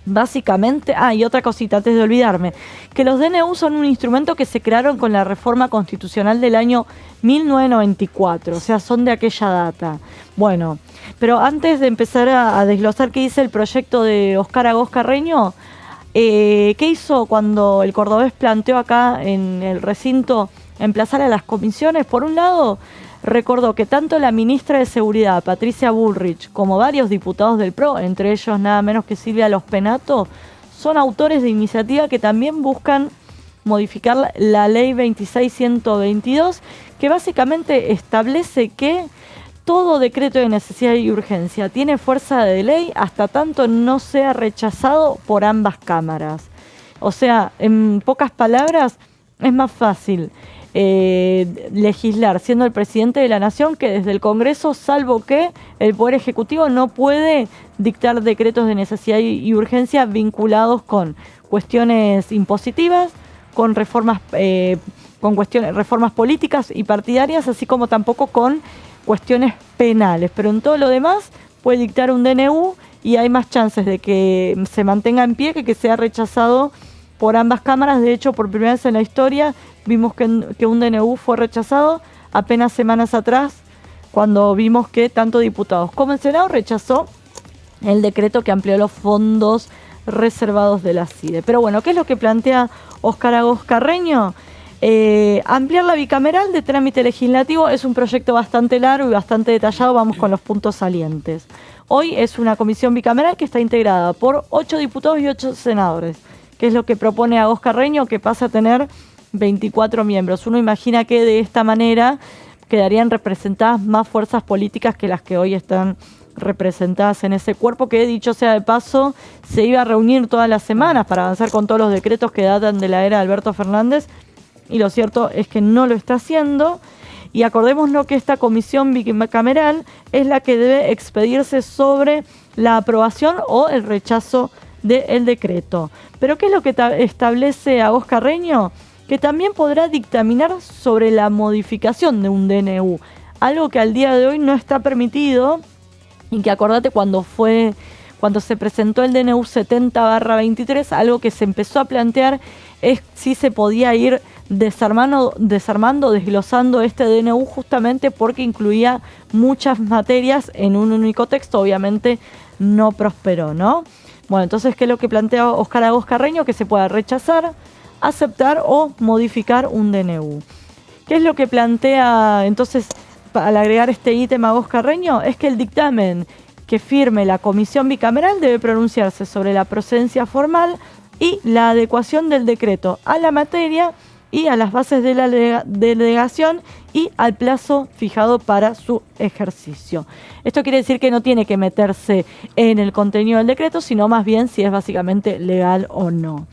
básicamente, y otra cosita antes de olvidarme, que los DNU son un instrumento que se crearon con la reforma constitucional del año 1994, o sea, son de aquella data. Bueno, pero antes de empezar a desglosar qué dice el proyecto de Óscar Agos Carreño, ¿qué hizo cuando el cordobés planteó acá en el recinto emplazar a las comisiones? Por un lado, recordó que tanto la ministra de Seguridad, Patricia Bullrich, como varios diputados del PRO, entre ellos nada menos que Silvia Los Penato, son autores de iniciativa que también buscan modificar la ley 26.122, que básicamente establece que todo decreto de necesidad y urgencia tiene fuerza de ley hasta tanto no sea rechazado por ambas cámaras. O sea, en pocas palabras, es más fácil legislar siendo el presidente de la Nación, que desde el Congreso, salvo que el Poder Ejecutivo no puede dictar decretos de necesidad y urgencia vinculados con cuestiones impositivas, con reformas reformas políticas y partidarias, así como tampoco con cuestiones penales. Pero en todo lo demás puede dictar un DNU y hay más chances de que se mantenga en pie que sea rechazado por ambas cámaras. De hecho, por primera vez en la historia vimos que un DNU fue rechazado apenas semanas atrás, cuando vimos que tanto diputados como el Senado rechazó el decreto que amplió los fondos reservados de la CIDE. Pero bueno, ¿qué es lo que plantea Óscar Agos Carreño? Ampliar la bicameral de trámite legislativo es un proyecto bastante largo y bastante detallado. Vamos con los puntos salientes. Hoy es una comisión bicameral que está integrada por 8 diputados y 8 senadores, que es lo que propone Agos Carreño, que pasa a tener 24 miembros. Uno imagina que de esta manera quedarían representadas más fuerzas políticas que las que hoy están representadas en ese cuerpo, que dicho sea de paso, se iba a reunir todas las semanas para avanzar con todos los decretos que datan de la era de Alberto Fernández, y lo cierto es que no lo está haciendo. Y acordémonos que esta comisión bicameral es la que debe expedirse sobre la aprobación o el rechazo del decreto. Pero ¿qué es lo que establece Agos Carreño? Que también podrá dictaminar sobre la modificación de un DNU, algo que al día de hoy no está permitido, y que acordate cuando se presentó el DNU 70/23, algo que se empezó a plantear es si se podía ir desarmando, desglosando este DNU, justamente porque incluía muchas materias en un único texto. Obviamente no prosperó, ¿no? Bueno, entonces, ¿qué es lo que plantea Óscar Agos Carreño? Que se pueda rechazar, aceptar o modificar un DNU. ¿Qué es lo que plantea entonces al agregar este ítem Agos Carreño? Es que el dictamen que firme la comisión bicameral debe pronunciarse sobre la procedencia formal y la adecuación del decreto a la materia y a las bases de la delegación y al plazo fijado para su ejercicio. Esto quiere decir que no tiene que meterse en el contenido del decreto, sino más bien si es básicamente legal o no.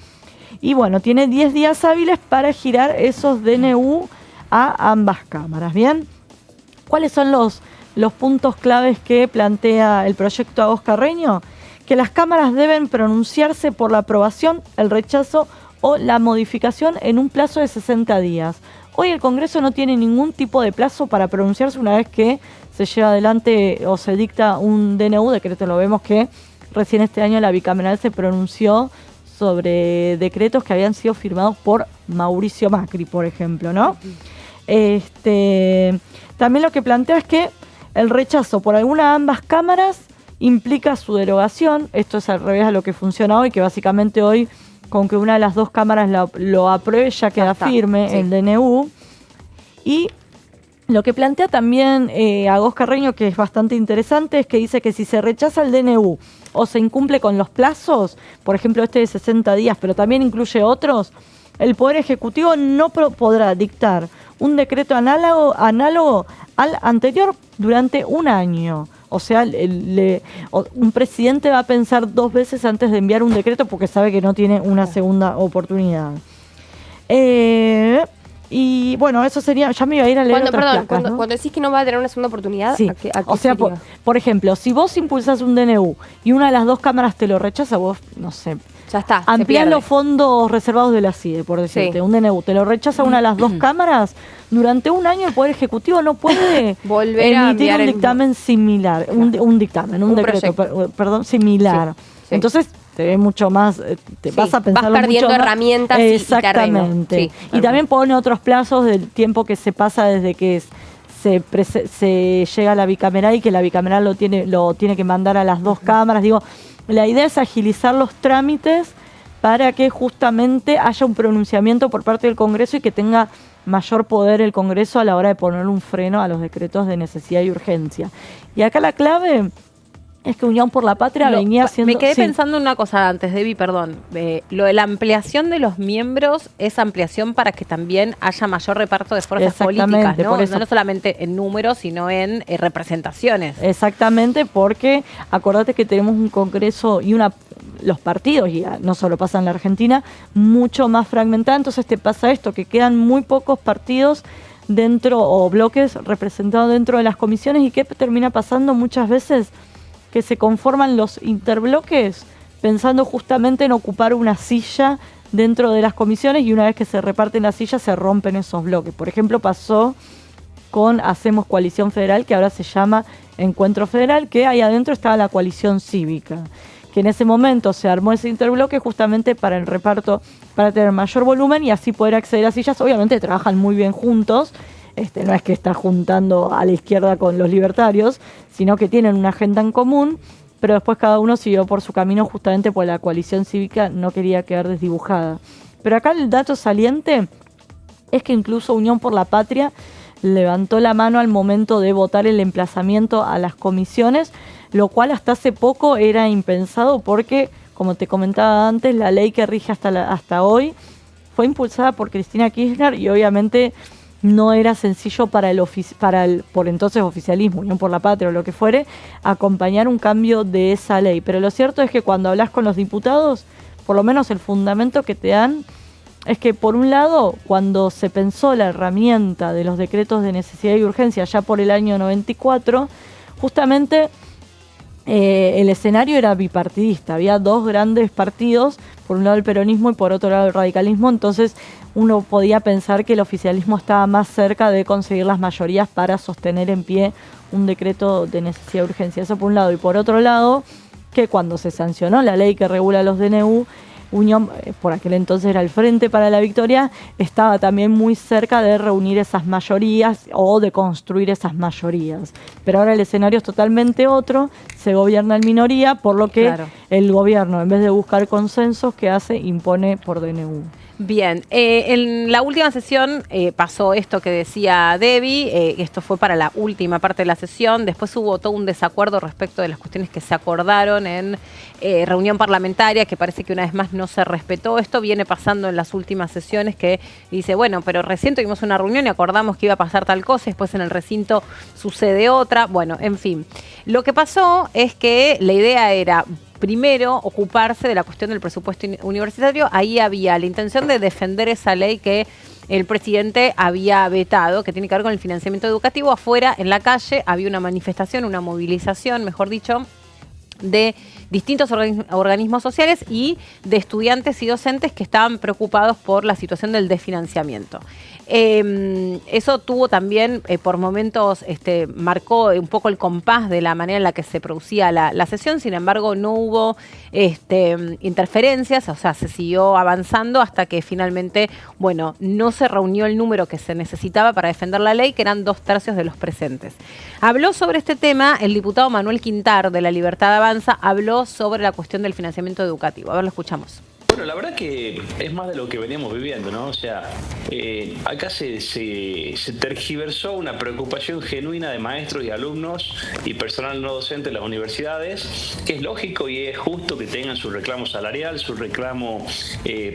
Y bueno, tiene 10 días hábiles para girar esos DNU a ambas cámaras. ¿Bien? ¿Cuáles son los puntos claves que plantea el proyecto Agos Carreño? Que las cámaras deben pronunciarse por la aprobación, el rechazo o la modificación en un plazo de 60 días. Hoy el Congreso no tiene ningún tipo de plazo para pronunciarse una vez que se lleva adelante o se dicta un DNU, decreto. Lo vemos que recién este año la bicameral se pronunció sobre decretos que habían sido firmados por Mauricio Macri, por ejemplo, ¿no? También lo que plantea es que el rechazo por alguna de ambas cámaras implica su derogación. Esto es al revés a lo que funciona hoy, que básicamente hoy, con que una de las dos cámaras lo apruebe, ya queda firme el DNU. Y lo que plantea también Agos Carreño, que es bastante interesante, es que dice que si se rechaza el DNU o se incumple con los plazos, por ejemplo este de 60 días, pero también incluye otros, el Poder Ejecutivo no podrá dictar un decreto análogo al anterior durante un año. O sea, un presidente va a pensar 2 veces antes de enviar un decreto porque sabe que no tiene una segunda oportunidad. Y bueno, eso sería, ya me iba a ir a leer otras placas, ¿no? Cuando decís que no va a tener una segunda oportunidad, sí. ¿a qué O sea, por ejemplo, si vos impulsás un DNU y una de las dos cámaras te lo rechaza, vos, no sé, ya está, ampliar los fondos reservados de la CIDE, por decirte, un DNU, te lo rechaza una de las dos cámaras, durante un año el Poder Ejecutivo no puede volver a emitir un dictamen similar, un decreto, perdón, similar. Sí. Entonces te ve mucho más, vas a pensarlo vas perdiendo mucho más. Herramientas Exactamente. Y terreno. Y también pone otros plazos del tiempo que se pasa desde que se llega a la bicameral y que la bicameral lo tiene que mandar a las dos cámaras. Digo, la idea es agilizar los trámites para que justamente haya un pronunciamiento por parte del Congreso y que tenga mayor poder el Congreso a la hora de poner un freno a los decretos de necesidad y urgencia. Y acá la clave es que Unión por la Patria venía haciendo... Me quedé pensando en una cosa antes, Debbie, perdón. Lo de la ampliación de los miembros es ampliación para que también haya mayor reparto de fuerzas políticas, ¿no? Por eso. No solamente en números, sino en representaciones. Exactamente, porque acordate que tenemos un Congreso y una los partidos, y no solo pasa en la Argentina, mucho más fragmentada. Entonces te pasa esto, que quedan muy pocos partidos dentro o bloques representados dentro de las comisiones. ¿Y qué termina pasando muchas veces? Que se conforman los interbloques pensando justamente en ocupar una silla dentro de las comisiones, y una vez que se reparten las sillas se rompen esos bloques. Por ejemplo, pasó con Hacemos Coalición Federal, que ahora se llama Encuentro Federal, que ahí adentro estaba la coalición cívica, que en ese momento se armó ese interbloque justamente para el reparto, para tener mayor volumen y así poder acceder a sillas. Obviamente trabajan muy bien juntos, no es que está juntando a la izquierda con los libertarios, sino que tienen una agenda en común, pero después cada uno siguió por su camino justamente porque la coalición cívica no quería quedar desdibujada. Pero acá el dato saliente es que incluso Unión por la Patria levantó la mano al momento de votar el emplazamiento a las comisiones, lo cual hasta hace poco era impensado porque, como te comentaba antes, la ley que rige hasta hoy fue impulsada por Cristina Kirchner y obviamente no era sencillo para el por entonces oficialismo, Unión por la Patria o lo que fuere, acompañar un cambio de esa ley. Pero lo cierto es que cuando hablas con los diputados, por lo menos el fundamento que te dan es que, por un lado, cuando se pensó la herramienta de los decretos de necesidad y urgencia ya por el año 94, justamente el escenario era bipartidista. Había dos grandes partidos, por un lado el peronismo y por otro lado el radicalismo, entonces uno podía pensar que el oficialismo estaba más cerca de conseguir las mayorías para sostener en pie un decreto de necesidad y urgencia. Eso por un lado. Y por otro lado, que cuando se sancionó la ley que regula los DNU, Unión, por aquel entonces era el Frente para la Victoria, estaba también muy cerca de reunir esas mayorías o de construir esas mayorías. Pero ahora el escenario es totalmente otro, se gobierna en minoría, por lo que el gobierno, en vez de buscar consensos, ¿qué hace? Impone por DNU. Bien, en la última sesión pasó esto que decía Debbie, esto fue para la última parte de la sesión, después hubo todo un desacuerdo respecto de las cuestiones que se acordaron en reunión parlamentaria, que parece que una vez más no se respetó. Esto viene pasando en las últimas sesiones, que dice, bueno, pero recién tuvimos una reunión y acordamos que iba a pasar tal cosa, después en el recinto sucede otra. Bueno, en fin, lo que pasó es que la idea era primero ocuparse de la cuestión del presupuesto universitario. Ahí había la intención de defender esa ley que el presidente había vetado, que tiene que ver con el financiamiento educativo. Afuera, en la calle, había una manifestación, una movilización, mejor dicho, de distintos organismos sociales y de estudiantes y docentes que estaban preocupados por la situación del desfinanciamiento. Eso tuvo también, por momentos, marcó un poco el compás de la manera en la que se producía la sesión. Sin embargo, no hubo interferencias, o sea, se siguió avanzando hasta que finalmente, bueno, no se reunió el número que se necesitaba para defender la ley, que eran 2/3 de los presentes. Habló sobre este tema el diputado Manuel Quintar, de La Libertad Avanza, habló sobre la cuestión del financiamiento educativo. A ver, lo escuchamos. Bueno, la verdad que es más de lo que veníamos viviendo, ¿no? O sea, acá se tergiversó una preocupación genuina de maestros y alumnos y personal no docente de las universidades, que es lógico y es justo que tengan su reclamo salarial, su reclamo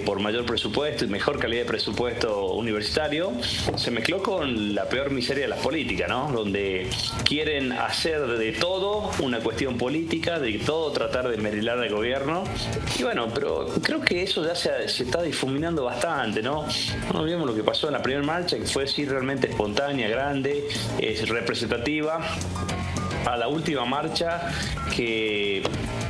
por mayor presupuesto y mejor calidad de presupuesto universitario. Se mezcló con la peor miseria de la política, ¿no? Donde quieren hacer de todo una cuestión política, de todo tratar de merilar al gobierno. Y bueno, pero creo que eso ya se está difuminando bastante, ¿no? No vimos lo que pasó en la primera marcha, que fue sí realmente espontánea, grande, representativa. A la última marcha, que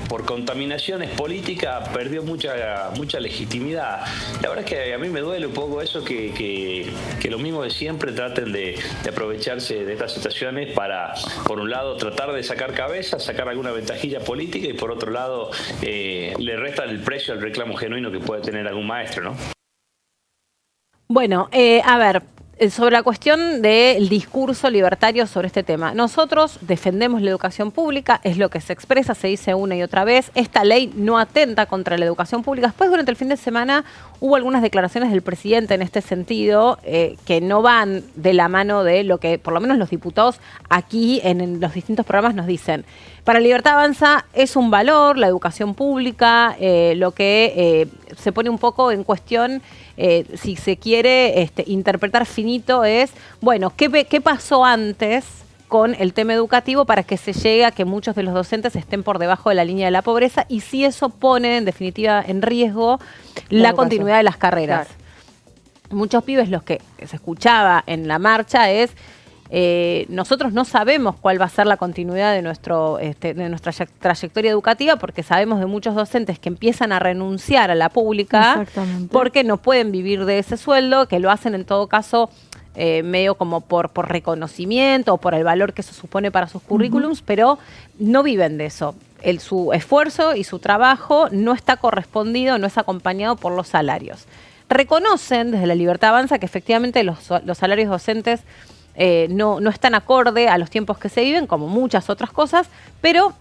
por contaminaciones políticas perdió mucha legitimidad. La verdad es que a mí me duele un poco eso, que lo mismo de siempre traten de aprovecharse de estas situaciones para, por un lado, tratar de sacar cabeza, sacar alguna ventajilla política, y por otro lado, le restan el precio al reclamo genuino que puede tener algún maestro, ¿no? Bueno, a ver, sobre la cuestión del discurso libertario sobre este tema. Nosotros defendemos la educación pública, es lo que se expresa, se dice una y otra vez. Esta ley no atenta contra la educación pública. Después, durante el fin de semana, hubo algunas declaraciones del presidente en este sentido que no van de la mano de lo que, por lo menos los diputados aquí en los distintos programas nos dicen. Para Libertad Avanza es un valor, la educación pública, lo que se pone un poco en cuestión, si se quiere interpretar finito, es, bueno, ¿qué pasó antes con el tema educativo para que se llegue a que muchos de los docentes estén por debajo de la línea de la pobreza y si eso pone en definitiva en riesgo la continuidad de las carreras. Claro. Muchos pibes, los que se escuchaba en la marcha es nosotros no sabemos cuál va a ser la continuidad de nuestra trayectoria educativa porque sabemos de muchos docentes que empiezan a renunciar a la pública porque no pueden vivir de ese sueldo, que lo hacen en todo caso medio como por reconocimiento o por el valor que eso supone para sus currículums, pero no viven de eso. Su esfuerzo y su trabajo no está correspondido, no es acompañado por los salarios. Reconocen desde La Libertad Avanza que efectivamente los salarios docentes no están acorde a los tiempos que se viven, como muchas otras cosas, pero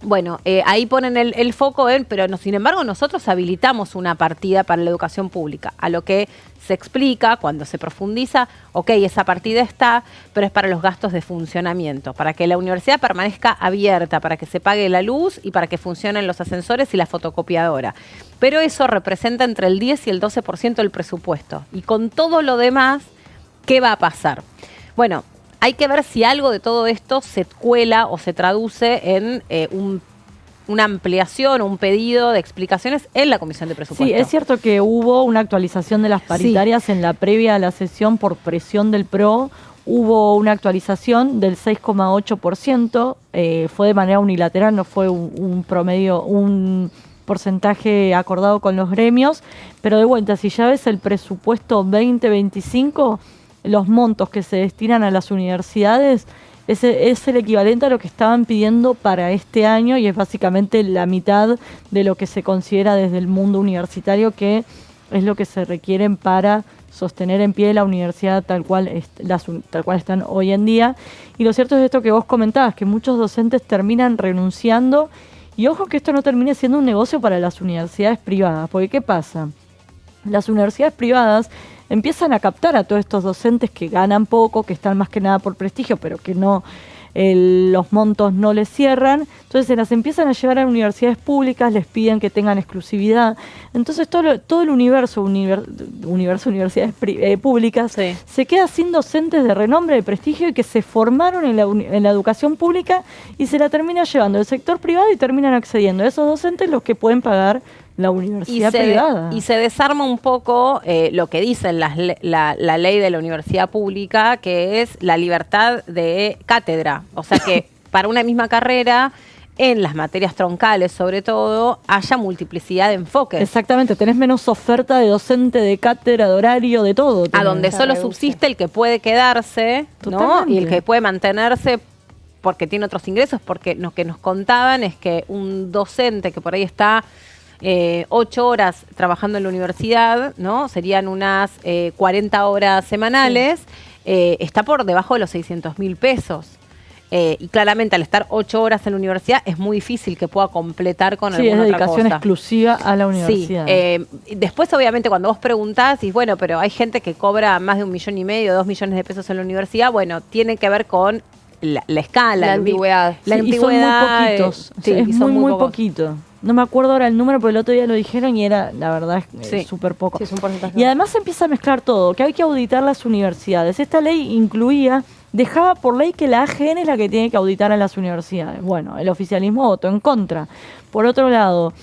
bueno, ahí ponen el foco pero sin embargo nosotros habilitamos una partida para la educación pública, a lo que se explica cuando se profundiza, ok, esa partida está, pero es para los gastos de funcionamiento, para que la universidad permanezca abierta, para que se pague la luz y para que funcionen los ascensores y la fotocopiadora. Pero eso representa entre el 10 y el 12% del presupuesto. Y con todo lo demás, ¿qué va a pasar? Bueno, hay que ver si algo de todo esto se cuela o se traduce en una ampliación o un pedido de explicaciones en la Comisión de Presupuesto. Sí, es cierto que hubo una actualización de las paritarias en la previa a la sesión por presión del PRO. Hubo una actualización del 6,8%, fue de manera unilateral, no fue un promedio, un porcentaje acordado con los gremios, pero de vuelta, si ya ves el presupuesto 2025, los montos que se destinan a las universidades es el equivalente a lo que estaban pidiendo para este año y es básicamente la mitad de lo que se considera desde el mundo universitario que es lo que se requieren para sostener en pie la universidad tal cual están hoy en día. Y lo cierto es esto que vos comentabas, que muchos docentes terminan renunciando y ojo que esto no termine siendo un negocio para las universidades privadas, porque ¿qué pasa? Las universidades privadas empiezan a captar a todos estos docentes que ganan poco, que están más que nada por prestigio, pero que no los montos no les cierran. Entonces se las empiezan a llevar a universidades públicas, les piden que tengan exclusividad. Entonces todo el universo universidades públicas se queda sin docentes de renombre, de prestigio y que se formaron en la educación pública y se la termina llevando el sector privado y terminan accediendo a esos docentes los que pueden pagar la universidad privada. Y se desarma un poco lo que dice la ley de la universidad pública, que es la libertad de cátedra. O sea que para una misma carrera, en las materias troncales sobre todo, haya multiplicidad de enfoques. Exactamente, tenés menos oferta de docente, de cátedra, de horario, de todo. A donde solo subsiste el que puede quedarse, ¿no? Y el que puede mantenerse porque tiene otros ingresos, porque lo que nos contaban es que un docente que por ahí está 8 horas trabajando en la universidad, ¿no? Serían unas 40 horas semanales, está por debajo de los 600.000 pesos. Y claramente al estar 8 horas en la universidad es muy difícil que pueda completar con alguna otra cosa. Sí, es dedicación exclusiva a la universidad. Sí. Después, obviamente, cuando vos preguntás, y bueno, pero hay gente que cobra más de 1,5 millones, 2 millones de pesos en la universidad, bueno, tiene que ver con la escala. La antigüedad. La antigüedad. Y son muy poquitos. Es muy poquito. No me acuerdo ahora el número, porque el otro día lo dijeron y era, la verdad, es súper poco. Sí, es un porcentaje. Y además se empieza a mezclar todo, que hay que auditar las universidades. Esta ley dejaba por ley que la AGN es la que tiene que auditar a las universidades. Bueno, el oficialismo votó en contra. Por otro lado,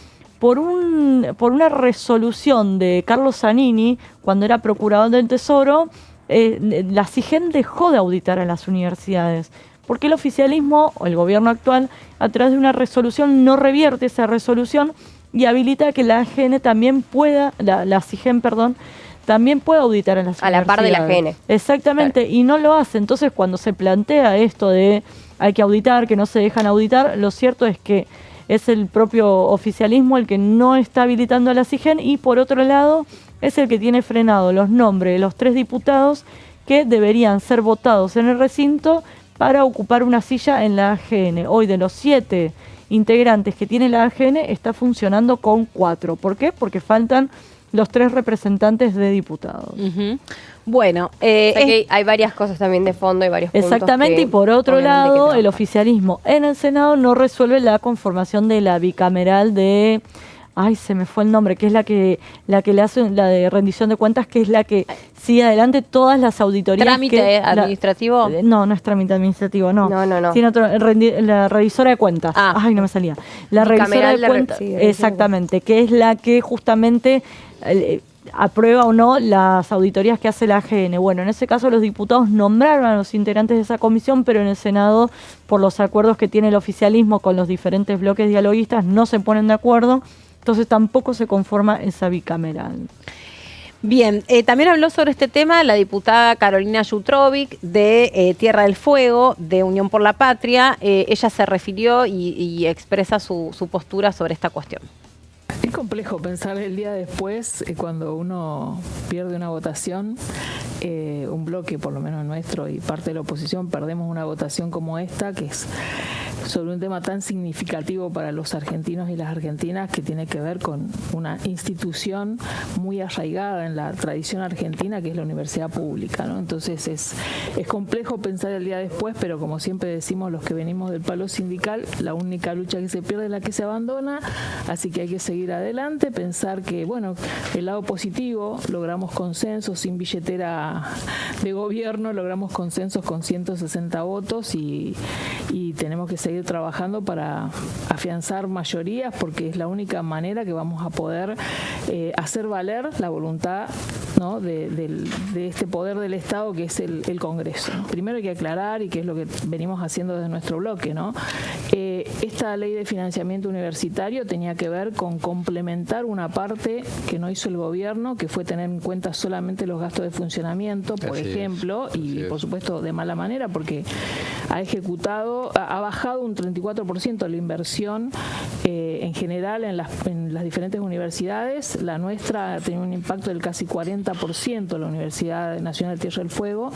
por una resolución de Carlos Zanini, cuando era procurador del Tesoro, la CIGEN dejó de auditar a las universidades. Porque el oficialismo, o el gobierno actual, a través de una resolución, no revierte esa resolución y habilita que la AGN también pueda, la CIGEN, perdón, también puede auditar a las universidades. A la par de la AGN. Exactamente, claro. Y no lo hace. Entonces, cuando se plantea esto de hay que auditar, que no se dejan auditar, lo cierto es que es el propio oficialismo el que no está habilitando a la CIGEN y, por otro lado, es el que tiene frenado los nombres de los 3 diputados que deberían ser votados en el recinto para ocupar una silla en la AGN. Hoy, de los 7 integrantes que tiene la AGN, está funcionando con 4. ¿Por qué? Porque faltan los 3 representantes de diputados. Bueno, o sea que hay varias cosas también de fondo y varios puntos. Exactamente, y por otro lado, el oficialismo en el Senado no resuelve la conformación de la bicameral de ay, se me fue el nombre, que es la que le hace la de rendición de cuentas, que es la que sigue adelante todas las auditorías. ¿Trámite administrativo? No es trámite administrativo, no. No. Sino la revisora de cuentas. Ay, no me salía. La revisora de cuentas, exactamente, que es la que justamente aprueba o no las auditorías que hace la AGN. Bueno, en ese caso los diputados nombraron a los integrantes de esa comisión, pero en el Senado, por los acuerdos que tiene el oficialismo con los diferentes bloques dialoguistas, no se ponen de acuerdo, entonces tampoco se conforma esa bicameral. Bien, también habló sobre este tema la diputada Carolina Yutrovic de Tierra del Fuego, de Unión por la Patria. Ella se refirió y expresa su postura sobre esta cuestión. Es complejo pensar el día después, cuando uno pierde una votación, un bloque, por lo menos nuestro y parte de la oposición, perdemos una votación como esta, que es sobre un tema tan significativo para los argentinos y las argentinas, que tiene que ver con una institución muy arraigada en la tradición argentina, que es la universidad pública, ¿no? Entonces es complejo pensar el día después, pero como siempre decimos los que venimos del palo sindical, la única lucha que se pierde es la que se abandona, así que hay que seguir adelante, pensar que, bueno, el lado positivo, logramos consensos sin billetera de gobierno, logramos consensos con 160 votos y tenemos que seguir trabajando para afianzar mayorías, porque es la única manera que vamos a poder hacer valer la voluntad, ¿no?, de este poder del Estado, que es el Congreso. Primero hay que aclarar, y que es lo que venimos haciendo desde nuestro bloque, ¿no? Esta ley de financiamiento universitario tenía que ver con complementar una parte que no hizo el gobierno, que fue tener en cuenta solamente los gastos de funcionamiento, por ejemplo, y por supuesto de mala manera, porque ha bajado un 34% la inversión en general en las diferentes universidades. La nuestra ha tenido un impacto del casi 40%, la Universidad Nacional de Tierra del Fuego,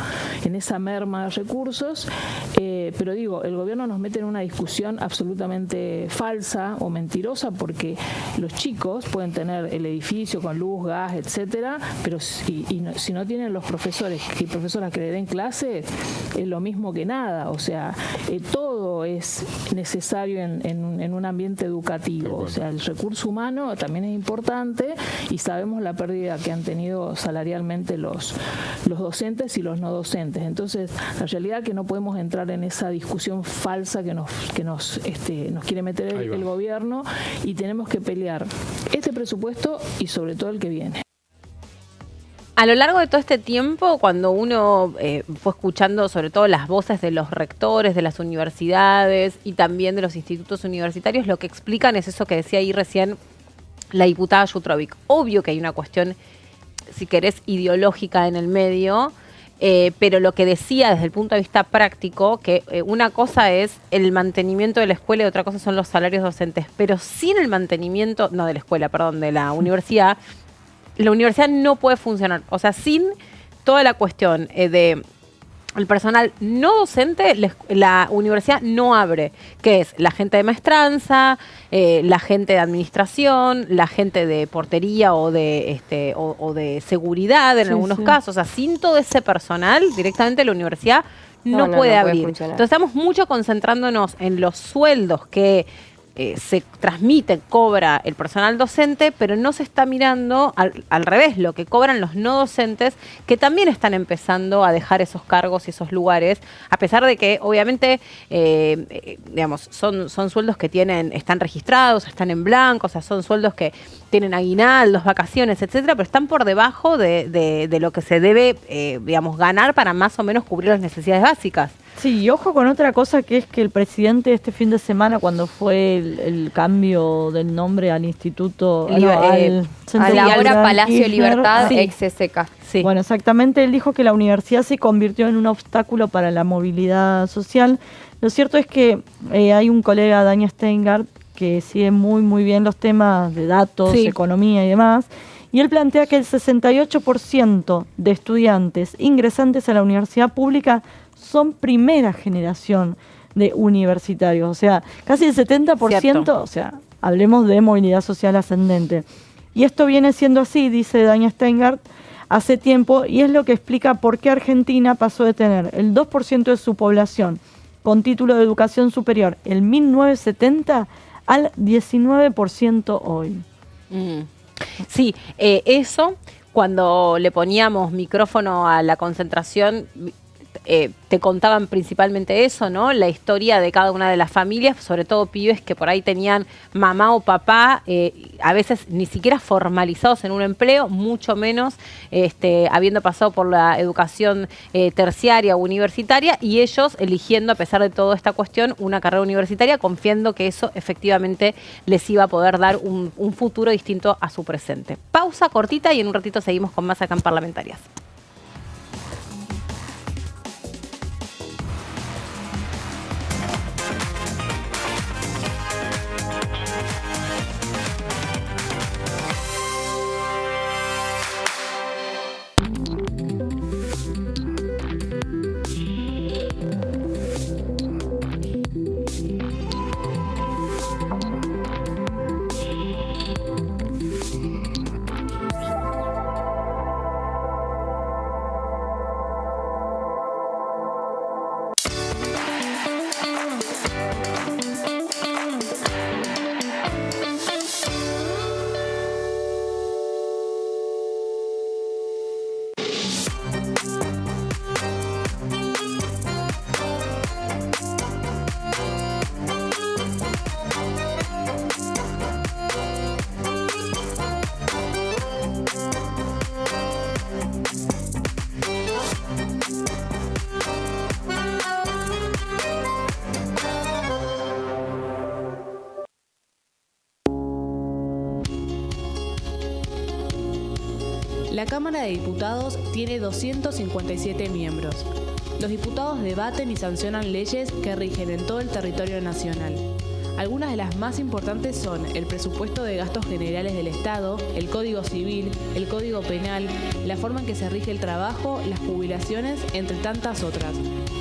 en esa merma de recursos. Pero digo, el gobierno nos mete en una discusión absolutamente falsa o mentirosa, porque los chicos pueden tener el edificio con luz, gas, etcétera, pero si no tienen los profesores y profesoras que le den clase, es lo mismo que nada. O sea, todo es necesario en un ambiente educativo. O sea, el recurso humano también es importante, y sabemos la pérdida que han tenido salarialmente los docentes y los no docentes. Entonces, la realidad es que no podemos entrar en esa discusión falsa que nos quiere meter el gobierno, y tenemos que pelear este presupuesto y sobre todo el que viene. A lo largo de todo este tiempo, cuando uno fue escuchando sobre todo las voces de los rectores de las universidades y también de los institutos universitarios, lo que explican es eso que decía ahí recién la diputada Yutrovic. Obvio que hay una cuestión, si querés, ideológica en el medio, pero lo que decía desde el punto de vista práctico, que una cosa es el mantenimiento de la escuela y otra cosa son los salarios docentes, pero sin el mantenimiento, no de la escuela, perdón, de la universidad, la universidad no puede funcionar. O sea, sin toda la cuestión de el personal no docente, la universidad no abre, que es la gente de maestranza, la gente de administración, la gente de portería o de seguridad en algunos casos. O sea, sin todo ese personal, directamente la universidad no puede abrir. Entonces estamos mucho concentrándonos en los sueldos que se transmite, cobra el personal docente, pero no se está mirando al revés, lo que cobran los no docentes, que también están empezando a dejar esos cargos y esos lugares, a pesar de que obviamente digamos, son sueldos que están registrados, están en blanco, o sea, son sueldos que tienen aguinaldos, vacaciones, etcétera, pero están por debajo de lo que se debe digamos, ganar para más o menos cubrir las necesidades básicas. Sí, y ojo con otra cosa, que es que el presidente este fin de semana, cuando fue el cambio del nombre al instituto, ahora Palacio Libertad, ex SK. Sí. Bueno, exactamente, él dijo que la universidad se convirtió en un obstáculo para la movilidad social. Lo cierto es que hay un colega, Dania Steingart, que sigue muy, muy bien los temas de datos, economía y demás, y él plantea que el 68% de estudiantes ingresantes a la universidad pública son primera generación de universitarios, o sea, casi el 70%, cierto. O sea, hablemos de movilidad social ascendente. Y esto viene siendo así, dice Dania Steingart, hace tiempo, y es lo que explica por qué Argentina pasó de tener el 2% de su población con título de educación superior en 1970 al 19% hoy. Sí, eso, cuando le poníamos micrófono a la concentración, te contaban principalmente eso, ¿no? La historia de cada una de las familias, sobre todo pibes que por ahí tenían mamá o papá, a veces ni siquiera formalizados en un empleo, mucho menos habiendo pasado por la educación terciaria o universitaria, y ellos eligiendo, a pesar de toda esta cuestión, una carrera universitaria, confiando que eso efectivamente les iba a poder dar un futuro distinto a su presente. Pausa cortita y en un ratito seguimos con más acá en Parlamentarias. La Cámara de Diputados tiene 257 miembros. Los diputados debaten y sancionan leyes que rigen en todo el territorio nacional. Algunas de las más importantes son el presupuesto de gastos generales del Estado, el Código Civil, el Código Penal, la forma en que se rige el trabajo, las jubilaciones, entre tantas otras.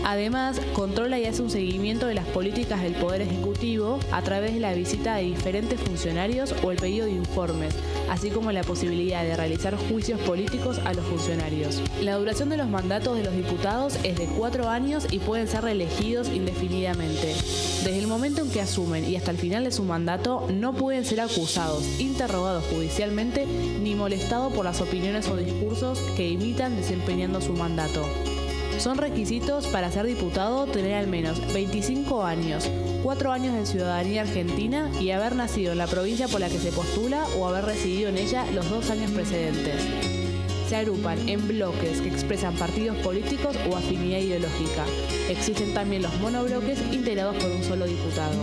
Además, controla y hace un seguimiento de las políticas del Poder Ejecutivo a través de la visita de diferentes funcionarios o el pedido de informes, así como la posibilidad de realizar juicios políticos a los funcionarios. La duración de los mandatos de los diputados es de 4 años y pueden ser reelegidos indefinidamente. Desde el momento en que asumen y hasta el final de su mandato, no pueden ser acusados, interrogados judicialmente, ni molestados por las opiniones o discursos que imitan desempeñando su mandato. Son requisitos para ser diputado tener al menos 25 años, 4 años de ciudadanía argentina y haber nacido en la provincia por la que se postula o haber residido en ella los 2 años precedentes. Se agrupan en bloques que expresan partidos políticos o afinidad ideológica. Existen también los monobloques integrados por un solo diputado.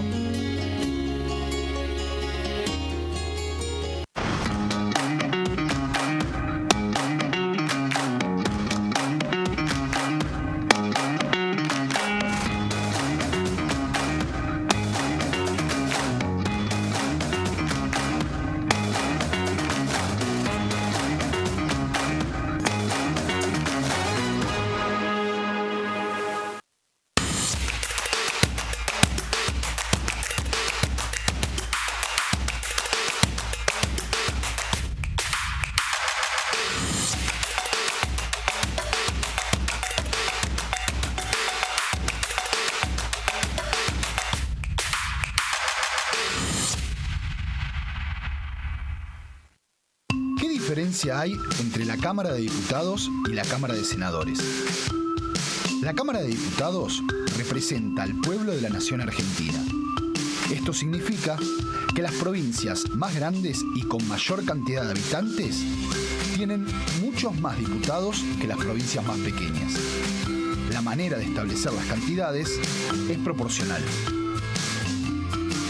¿Qué diferencia hay entre la Cámara de Diputados y la Cámara de Senadores? La Cámara de Diputados representa al pueblo de la nación argentina. Esto significa que las provincias más grandes y con mayor cantidad de habitantes tienen muchos más diputados que las provincias más pequeñas. La manera de establecer las cantidades es proporcional.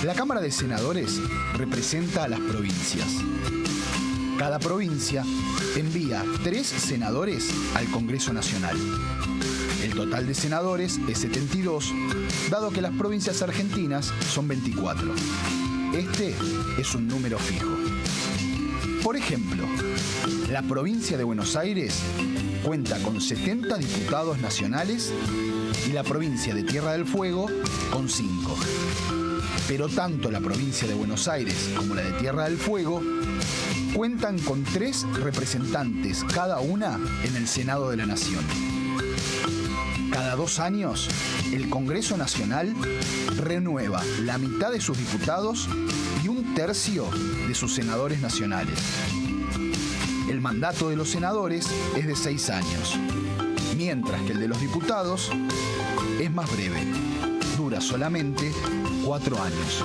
La Cámara de Senadores representa a las provincias. Cada provincia envía 3 senadores al Congreso Nacional. El total de senadores es 72, dado que las provincias argentinas son 24. Este es un número fijo. Por ejemplo, la provincia de Buenos Aires cuenta con 70 diputados nacionales y la provincia de Tierra del Fuego con 5. Pero tanto la provincia de Buenos Aires como la de Tierra del Fuego cuentan con 3 representantes cada una en el Senado de la Nación. Cada 2 años, el Congreso Nacional renueva la mitad de sus diputados y 1/3 de sus senadores nacionales. El mandato de los senadores es de 6 años, mientras que el de los diputados es más breve, dura solamente 4 años.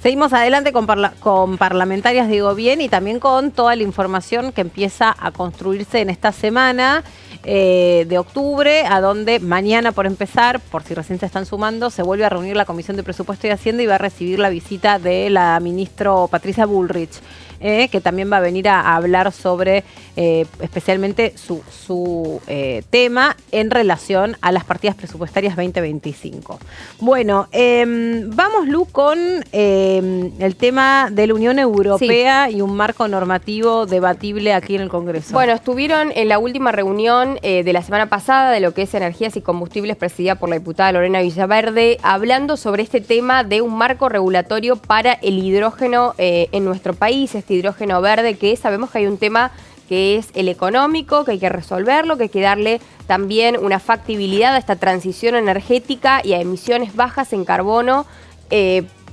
Seguimos adelante con parlamentarias, digo bien, y también con toda la información que empieza a construirse en esta semana de octubre, a donde mañana, por empezar, por si recién se están sumando, se vuelve a reunir la Comisión de Presupuesto y Hacienda y va a recibir la visita de la ministra Patricia Bullrich, que también va a venir a hablar sobre especialmente su tema en relación a las partidas presupuestarias 2025. Bueno, vamos, Lu, con el tema de la Unión Europea y un marco normativo debatible aquí en el Congreso. Bueno, estuvieron en la última reunión de la semana pasada de lo que es energías y combustibles, presidida por la diputada Lorena Villaverde, hablando sobre este tema de un marco regulatorio para el hidrógeno en nuestro país, este hidrógeno verde, que sabemos que hay un tema que es el económico, que hay que resolverlo, que hay que darle también una factibilidad a esta transición energética y a emisiones bajas en carbono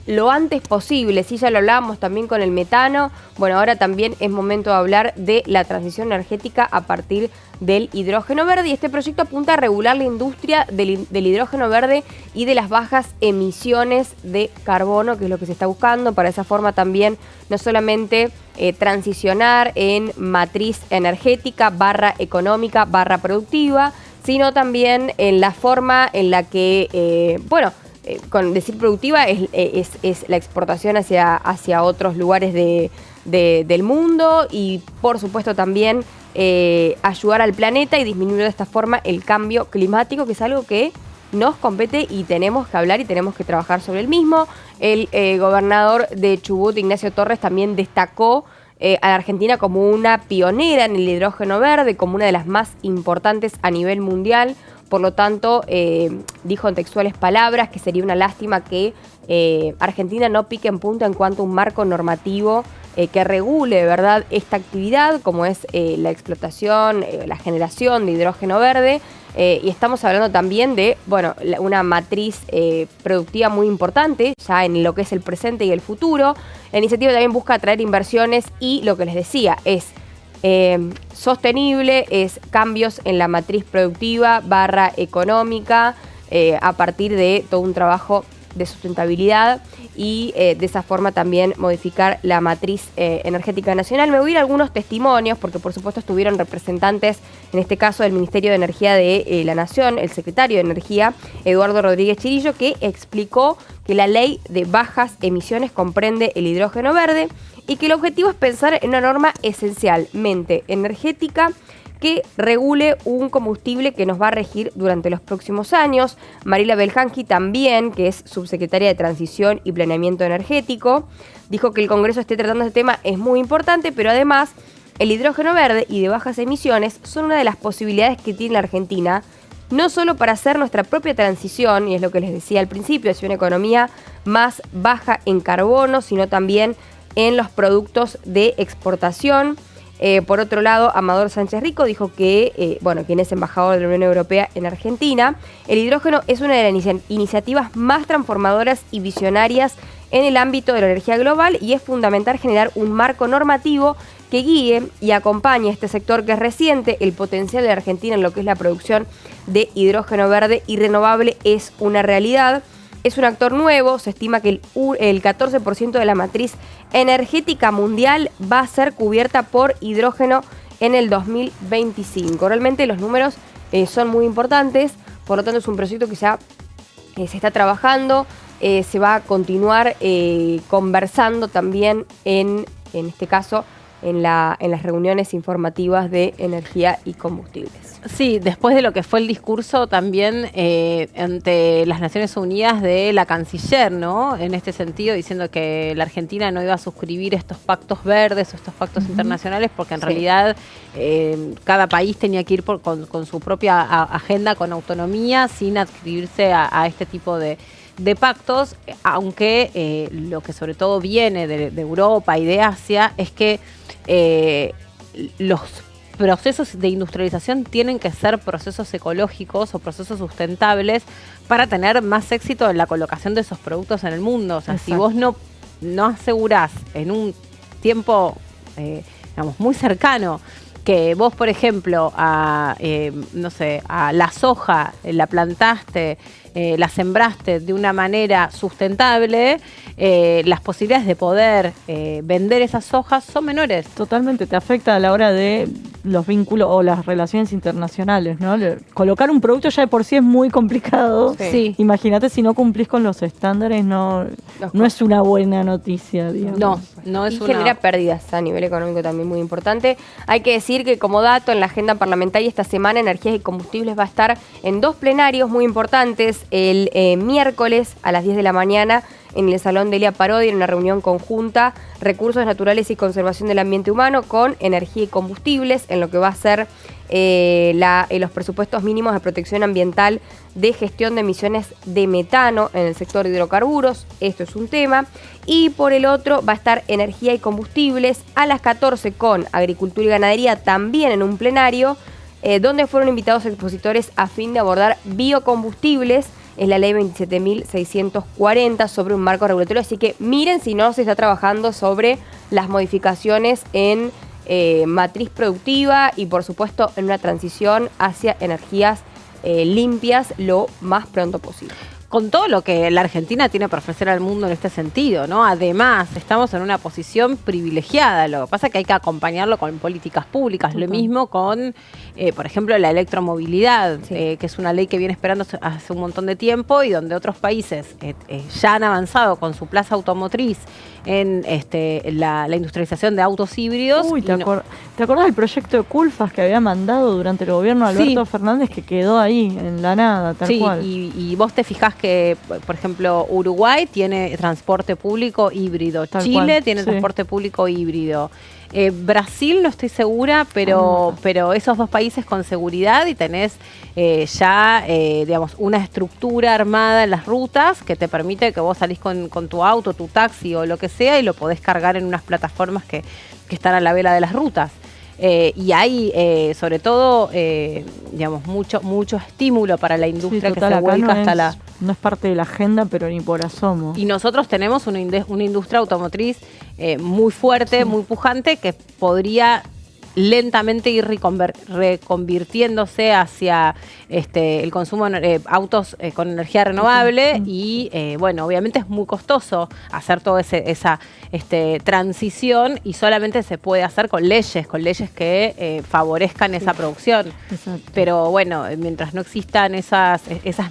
lo antes posible. Sí, ya lo hablábamos también con el metano. Bueno, ahora también es momento de hablar de la transición energética a partir del hidrógeno verde, y este proyecto apunta a regular la industria del hidrógeno verde y de las bajas emisiones de carbono, que es lo que se está buscando. Para esa forma también no solamente transicionar en matriz energética / económica / productiva, sino también en la forma en la que, con decir productiva es la exportación hacia otros lugares del mundo, y por supuesto también ayudar al planeta y disminuir de esta forma el cambio climático, que es algo que nos compete y tenemos que hablar y tenemos que trabajar sobre el mismo. El gobernador de Chubut, Ignacio Torres, también destacó a la Argentina como una pionera en el hidrógeno verde, como una de las más importantes a nivel mundial. Por lo tanto, dijo en textuales palabras que sería una lástima que Argentina no pique en punta en cuanto a un marco normativo que regule de verdad esta actividad, como es la explotación, la generación de hidrógeno verde. Y estamos hablando también de una matriz productiva muy importante, ya en lo que es el presente y el futuro. La iniciativa también busca atraer inversiones y, lo que les decía, es sostenible, es cambios en la matriz productiva / económica a partir de todo un trabajo de sustentabilidad y de esa forma también modificar la matriz energética nacional. Me voy a ir a algunos testimonios porque por supuesto estuvieron representantes, en este caso del Ministerio de Energía de la Nación, el secretario de Energía, Eduardo Rodríguez Chirillo, que explicó que la ley de bajas emisiones comprende el hidrógeno verde y que el objetivo es pensar en una norma esencialmente energética que regule un combustible que nos va a regir durante los próximos años. Mariela Beljanqui también, que es subsecretaria de Transición y Planeamiento Energético, dijo que el Congreso esté tratando este tema es muy importante, pero además el hidrógeno verde y de bajas emisiones son una de las posibilidades que tiene la Argentina, no solo para hacer nuestra propia transición, y es lo que les decía al principio, hacia una economía más baja en carbono, sino también en los productos de exportación. Por otro lado, Amador Sánchez Rico dijo que, quien es embajador de la Unión Europea en Argentina, el hidrógeno es una de las iniciativas más transformadoras y visionarias en el ámbito de la energía global y es fundamental generar un marco normativo que guíe y acompañe a este sector que es reciente. El potencial de la Argentina en lo que es la producción de hidrógeno verde y renovable es una realidad. Es un actor nuevo, se estima que el 14% de la matriz energética mundial va a ser cubierta por hidrógeno en el 2025. Realmente los números son muy importantes, por lo tanto es un proyecto que ya se está trabajando, se va a continuar conversando también en este caso en las reuniones informativas de energía y combustibles. Sí, después de lo que fue el discurso también ante las Naciones Unidas de la canciller, ¿no? En este sentido, diciendo que la Argentina no iba a suscribir estos pactos verdes o estos pactos internacionales porque en realidad cada país tenía que ir con su propia agenda, con autonomía, sin adscribirse a este tipo de pactos, aunque lo que sobre todo viene de Europa y de Asia es que los procesos de industrialización tienen que ser procesos ecológicos o procesos sustentables para tener más éxito en la colocación de esos productos en el mundo. O sea, si vos no asegurás en un tiempo, digamos, muy cercano, que vos, por ejemplo, a la soja la plantaste, la sembraste de una manera sustentable, las posibilidades de poder vender esas hojas son menores. Totalmente, te afecta a la hora de los vínculos o las relaciones internacionales, ¿no? Colocar un producto ya de por sí es muy complicado. Sí. Imagínate si no cumplís con los estándares, no es una buena noticia, digamos. No es y genera pérdidas a nivel económico también muy importante. Hay que decir que como dato en la agenda parlamentaria esta semana Energías y Combustibles va a estar en 2 plenarios muy importantes. El miércoles a las 10 de la mañana en el Salón Delia Parodi, en una reunión conjunta, Recursos Naturales y Conservación del Ambiente Humano con Energía y Combustibles, en lo que va a ser los presupuestos mínimos de protección ambiental de gestión de emisiones de metano en el sector de hidrocarburos. Esto es un tema. Y por el otro va a estar Energía y Combustibles a las 14 con Agricultura y Ganadería, también en un plenario, donde fueron invitados expositores a fin de abordar biocombustibles. Es la ley 27.640 sobre un marco regulatorio, así que miren si no se está trabajando sobre las modificaciones en matriz productiva y por supuesto en una transición hacia energías limpias lo más pronto posible. Con todo lo que la Argentina tiene para ofrecer al mundo en este sentido, ¿no? Además, estamos en una posición privilegiada. Lo que pasa es que hay que acompañarlo con políticas públicas. Lo mismo con, por ejemplo, la electromovilidad, que es una ley que viene esperando hace un montón de tiempo y donde otros países ya han avanzado con su plaza automotriz en la industrialización de autos híbridos. Uy, ¿te acordás del proyecto de Culfas que había mandado durante el gobierno de Alberto Fernández, que quedó ahí, en la nada, tal cual? Y vos te fijás que, por ejemplo, Uruguay tiene transporte público híbrido, Chile tiene transporte público híbrido. Brasil no estoy segura, pero esos 2 países con seguridad y tenés digamos, una estructura armada en las rutas que te permite que vos salís con tu auto, tu taxi o lo que sea y lo podés cargar en unas plataformas que están a la vela de las rutas. Y hay, sobre todo, digamos, mucho estímulo para la industria que se vuelca hasta no es parte de la agenda, pero ni por asomo. Y nosotros tenemos una industria automotriz muy fuerte, muy pujante, que podría lentamente ir reconvirtiéndose hacia el consumo de autos con energía renovable y bueno, obviamente es muy costoso hacer toda esa transición y solamente se puede hacer con leyes que favorezcan esa producción. Exacto. Pero bueno, mientras no existan esas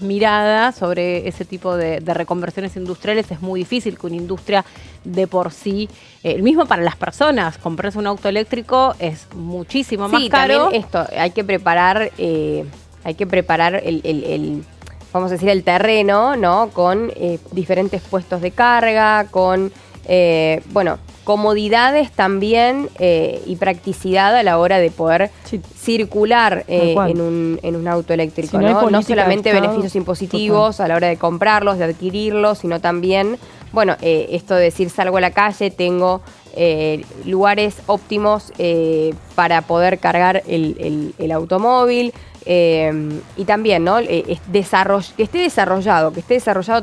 miradas sobre ese tipo de reconversiones industriales, es muy difícil que una industria de por sí, el mismo para las personas, comprarse un auto eléctrico es muchísimo más caro. También esto, hay que preparar vamos a decir, el terreno, ¿no? Con diferentes puestos de carga, con comodidades también y practicidad a la hora de poder circular en un auto eléctrico, no solamente beneficios impositivos a la hora de comprarlos, de adquirirlos, sino también, esto de decir salgo a la calle, tengo lugares óptimos para poder cargar el automóvil. Y también, ¿no? Que esté desarrollado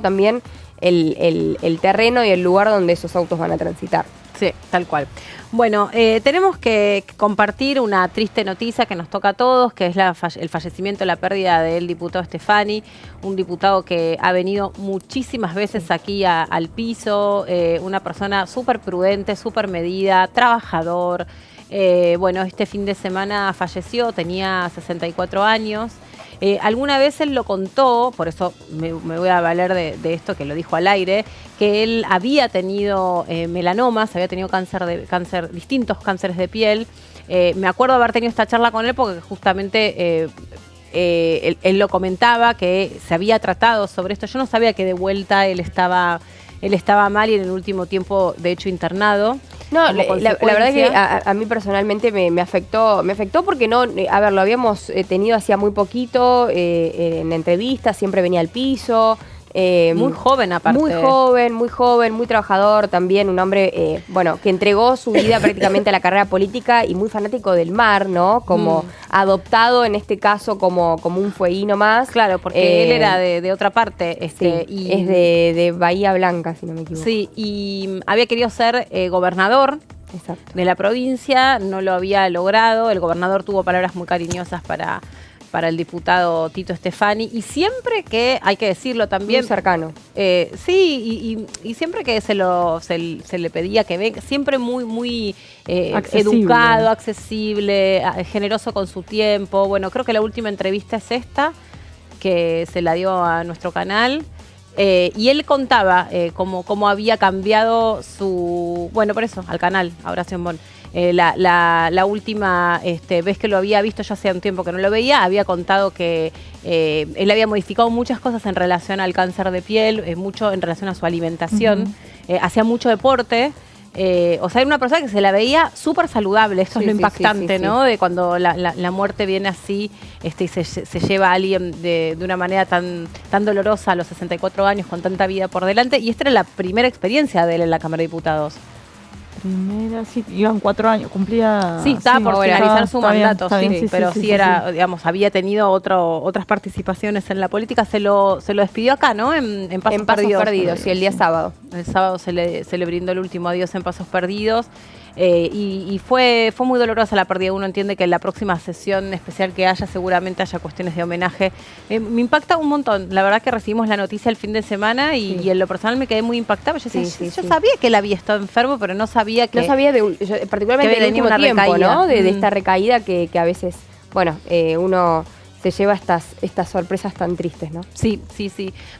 también el terreno y el lugar donde esos autos van a transitar. Sí, tal cual. Bueno, tenemos que compartir una triste noticia que nos toca a todos, que es el fallecimiento, la pérdida del diputado Stefani, un diputado que ha venido muchísimas veces aquí al piso, una persona súper prudente, súper medida, trabajador. Este fin de semana falleció, tenía 64 años. Alguna vez él lo contó, por eso me voy a valer de esto que lo dijo al aire, que él había tenido melanomas, había tenido distintos cánceres de piel. Me acuerdo haber tenido esta charla con él porque justamente él lo comentaba, que se había tratado sobre esto. Yo no sabía que de vuelta él estaba mal y en el último tiempo, de hecho, internado. No, la verdad que a mí personalmente me afectó porque no, a ver, lo habíamos tenido hacía muy poquito, en entrevistas, siempre venía al piso. Muy joven aparte. Muy joven, muy trabajador también, un hombre, que entregó su vida prácticamente a la carrera política y muy fanático del mar, ¿no? Como adoptado en este caso como un fueguino más. Claro, porque él era de otra parte. Y es de Bahía Blanca, si no me equivoco. Sí, y había querido ser gobernador. Exacto. De la provincia, no lo había logrado. El gobernador tuvo palabras muy cariñosas para el diputado Tito Stefani, y siempre que, hay que decirlo también... Muy cercano. Sí, y siempre que se le pedía que venga, siempre muy educado, accesible, generoso con su tiempo. Bueno, creo que la última entrevista es esta, que se la dio a nuestro canal, y él contaba cómo había cambiado su... Bueno, por eso, al canal, a Horacio Bon. La última vez que lo había visto, ya hacía un tiempo que no lo veía, había contado que él había modificado muchas cosas en relación al cáncer de piel, mucho en relación a su alimentación, hacía mucho deporte. O sea, era una persona que se la veía súper saludable. Esto es lo impactante, ¿no? De cuando la muerte viene así y se lleva a alguien de una manera tan dolorosa a los 64 años, con tanta vida por delante. Y esta era la primera experiencia de él en la Cámara de Diputados. Sí, iban 4 años, cumplía... Sí, estaba por finalizar su mandato, bien, pero sí era, digamos, había tenido otras participaciones en la política. Se lo despidió acá, ¿no? En Pasos Perdidos. Sí, el día sábado. El sábado se le brindó el último adiós en Pasos Perdidos. Y fue muy dolorosa la pérdida. Uno entiende que en la próxima sesión especial que haya, seguramente haya cuestiones de homenaje. Me impacta un montón. La verdad que recibimos la noticia el fin de semana y en lo personal me quedé muy impactada. Yo sabía que él había estado enfermo, pero no sabía que... No sabía, particularmente del último tiempo, recaída, ¿no? De esta recaída que a veces, uno... se lleva estas sorpresas tan tristes, ¿no? Sí.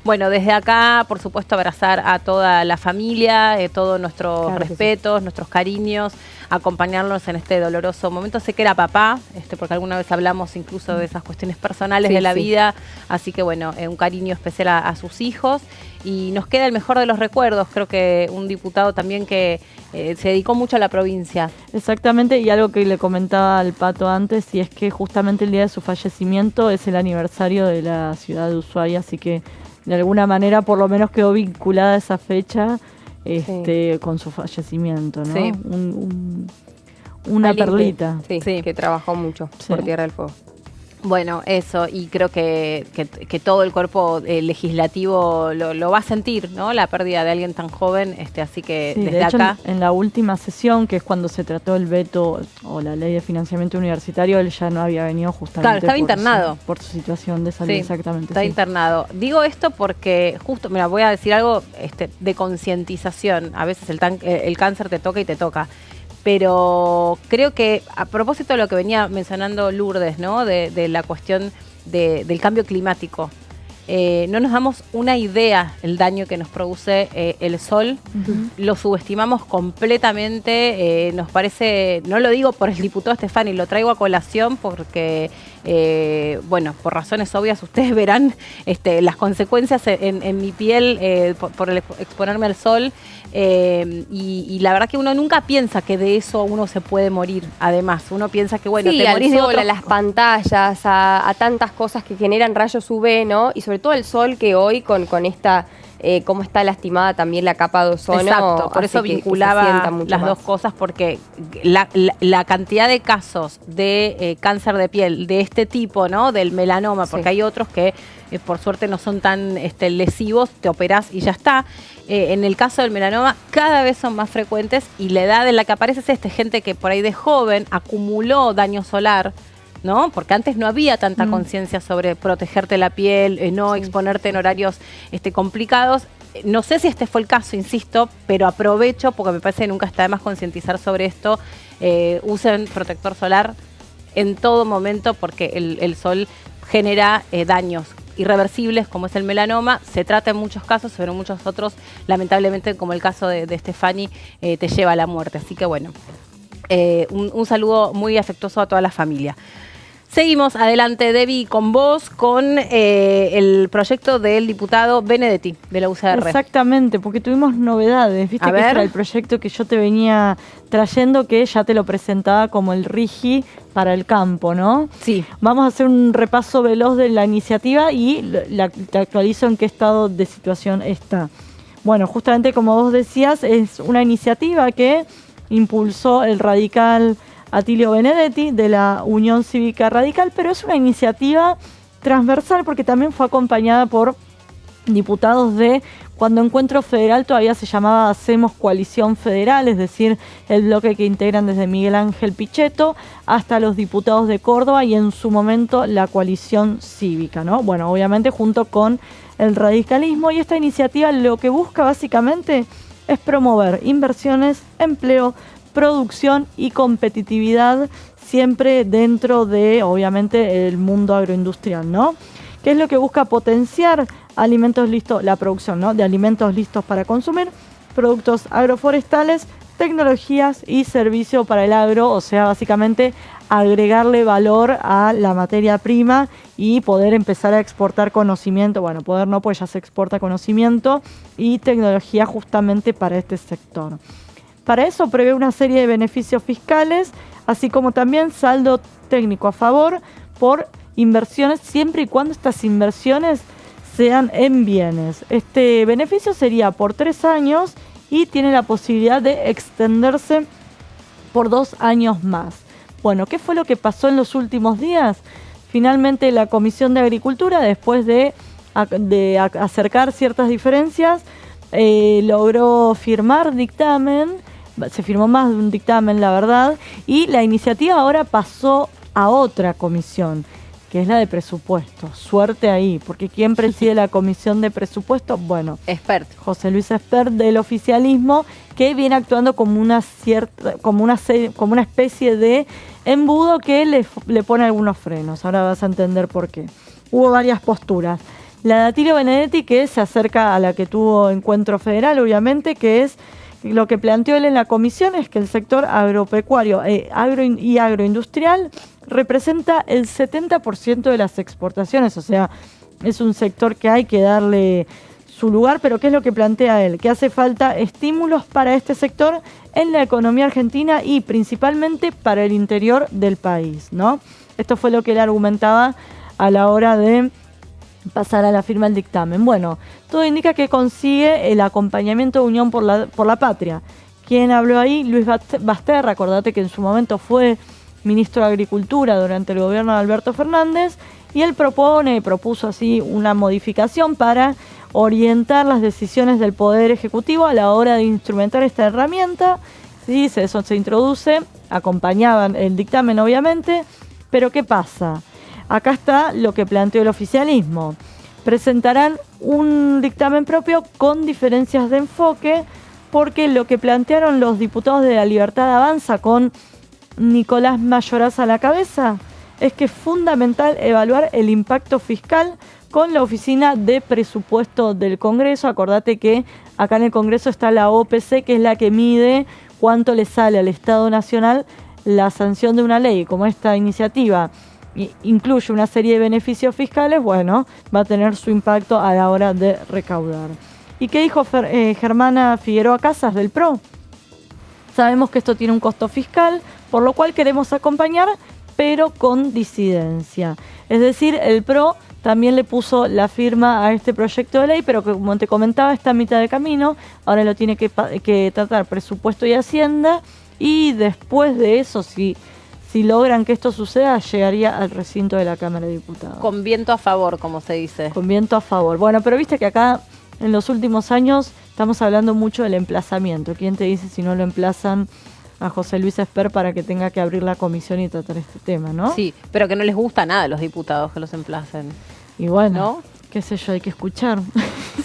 Bueno, desde acá, por supuesto, abrazar a toda la familia, todos nuestros respetos, nuestros cariños, acompañarlos en este doloroso momento. Sé que era papá, porque alguna vez hablamos incluso de esas cuestiones personales de la vida, así que bueno, un cariño especial a sus hijos. Y nos queda el mejor de los recuerdos, creo que un diputado también que se dedicó mucho a la provincia. Exactamente, y algo que le comentaba al Pato antes, y es que justamente el día de su fallecimiento es el aniversario de la ciudad de Ushuaia, así que de alguna manera por lo menos quedó vinculada esa fecha con su fallecimiento, ¿no? Sí. Una perlita. Sí, que trabajó mucho por Tierra del Fuego. Bueno, eso, y creo que todo el cuerpo legislativo lo va a sentir, ¿no? La pérdida de alguien tan joven, así que desde de hecho, acá... En la última sesión, que es cuando se trató el veto o la ley de financiamiento universitario, él ya no había venido justamente... Claro, estaba internado. Por su situación de salud, exactamente. Está internado. Digo esto porque justo, mira, voy a decir algo de concientización. A veces el cáncer te toca y te toca. Pero creo que, a propósito de lo que venía mencionando Lourdes, ¿no? De la cuestión del cambio climático, no nos damos una idea el daño que nos produce el sol. Lo subestimamos completamente. Nos parece, no lo digo por el diputado Stefani, lo traigo a colación porque, por razones obvias, ustedes verán las consecuencias en mi piel por el exponerme al sol. Y la verdad que uno nunca piensa que de eso uno se puede morir. Además, uno piensa que, te morís de otro... a las pantallas, a tantas cosas que generan rayos UV, ¿no? Y sobre todo el sol, que hoy con esta... cómo está lastimada también la capa de ozono. Exacto, por eso vinculaba las dos cosas, porque la cantidad de casos de cáncer de piel de este tipo, ¿no? Del melanoma, porque hay otros que por suerte no son tan lesivos, te operás y ya está. En el caso del melanoma cada vez son más frecuentes y la edad en la que aparece es gente que por ahí de joven acumuló daño solar, ¿no? Porque antes no había tanta conciencia sobre protegerte la piel, no exponerte en horarios complicados. No sé si este fue el caso, insisto, pero aprovecho porque me parece que nunca está de más concientizar sobre esto. Usen protector solar en todo momento porque el sol genera daños irreversibles como es el melanoma. Se trata en muchos casos, pero en muchos otros, lamentablemente, como el caso de Stefani, te lleva a la muerte. Así que bueno, un saludo muy afectuoso a toda la familia. Seguimos adelante, Debbie, con vos, con el proyecto del diputado Benedetti, de la UCR. Exactamente, porque tuvimos novedades. Viste que este era el proyecto que yo te venía trayendo, que ya te lo presentaba como el RIGI para el campo, ¿no? Sí. Vamos a hacer un repaso veloz de la iniciativa y te actualizo en qué estado de situación está. Bueno, justamente como vos decías, es una iniciativa que impulsó el radical Atilio Benedetti de la Unión Cívica Radical, pero es una iniciativa transversal porque también fue acompañada por diputados de, cuando Encuentro Federal todavía se llamaba Hacemos Coalición Federal, es decir, el bloque que integran desde Miguel Ángel Pichetto hasta los diputados de Córdoba y en su momento la Coalición Cívica, ¿no? Bueno, obviamente junto con el radicalismo, y esta iniciativa lo que busca básicamente es promover inversiones, empleo, producción y competitividad, siempre dentro de, obviamente, el mundo agroindustrial, ¿no? ¿Qué es lo que busca? Potenciar alimentos listos, la producción, ¿no?, de alimentos listos para consumir, productos agroforestales, tecnologías y servicio para el agro, o sea, básicamente agregarle valor a la materia prima y poder empezar a exportar conocimiento, bueno, poder no, pues ya se exporta conocimiento y tecnología justamente para este sector. Para eso prevé una serie de beneficios fiscales, así como también saldo técnico a favor por inversiones, siempre y cuando estas inversiones sean en bienes. Este beneficio sería por 3 años y tiene la posibilidad de extenderse por 2 años más. Bueno, ¿qué fue lo que pasó en los últimos días? Finalmente la Comisión de Agricultura, después de acercar ciertas diferencias, logró firmar dictamen. Se firmó más de un dictamen, la verdad, y la iniciativa ahora pasó a otra comisión, que es la de presupuesto. Suerte ahí, porque ¿quién preside la comisión de presupuesto? Bueno, Espert. José Luis Espert, del oficialismo, que viene actuando como una especie de embudo que le pone algunos frenos. Ahora vas a entender por qué. Hubo varias posturas. La de Atilio Benedetti, que se acerca a la que tuvo Encuentro Federal, obviamente, que es lo que planteó él en la comisión, es que el sector agropecuario y agroindustrial representa el 70% de las exportaciones, o sea, es un sector que hay que darle su lugar, pero ¿qué es lo que plantea él? Que hace falta estímulos para este sector en la economía argentina y principalmente para el interior del país, ¿no? Esto fue lo que él argumentaba a la hora de pasar a la firma del dictamen. Bueno, todo indica que consigue el acompañamiento de Unión por la Patria. ¿Quién habló ahí? Luis Basterra, acordate que en su momento fue ministro de Agricultura durante el gobierno de Alberto Fernández, y él propuso así una modificación para orientar las decisiones del Poder Ejecutivo a la hora de instrumentar esta herramienta. Sí, eso se introduce, acompañaban el dictamen obviamente, pero ¿qué pasa? Acá está lo que planteó el oficialismo. Presentarán un dictamen propio con diferencias de enfoque, porque lo que plantearon los diputados de La Libertad Avanza con Nicolás Mayoraz a la cabeza es que es fundamental evaluar el impacto fiscal con la Oficina de Presupuesto del Congreso. Acordate que acá en el Congreso está la OPC, que es la que mide cuánto le sale al Estado Nacional la sanción de una ley. Como esta iniciativa incluye una serie de beneficios fiscales, bueno, va a tener su impacto a la hora de recaudar. ¿Y qué dijo Germana Figueroa Casas del PRO? Sabemos que esto tiene un costo fiscal, por lo cual queremos acompañar, pero con disidencia. Es decir, el PRO también le puso la firma a este proyecto de ley, pero que, como te comentaba, está a mitad de camino. Ahora lo tiene que tratar Presupuesto y Hacienda, y después de eso, si logran que esto suceda, llegaría al recinto de la Cámara de Diputados. Con viento a favor, como se dice. Con viento a favor. Bueno, pero viste que acá en los últimos años estamos hablando mucho del emplazamiento. ¿Quién te dice si no lo emplazan a José Luis Espert para que tenga que abrir la comisión y tratar este tema, ¿no? Sí, pero que no les gusta nada a los diputados que los emplacen. Y bueno, ¿no? qué sé yo, hay que escuchar.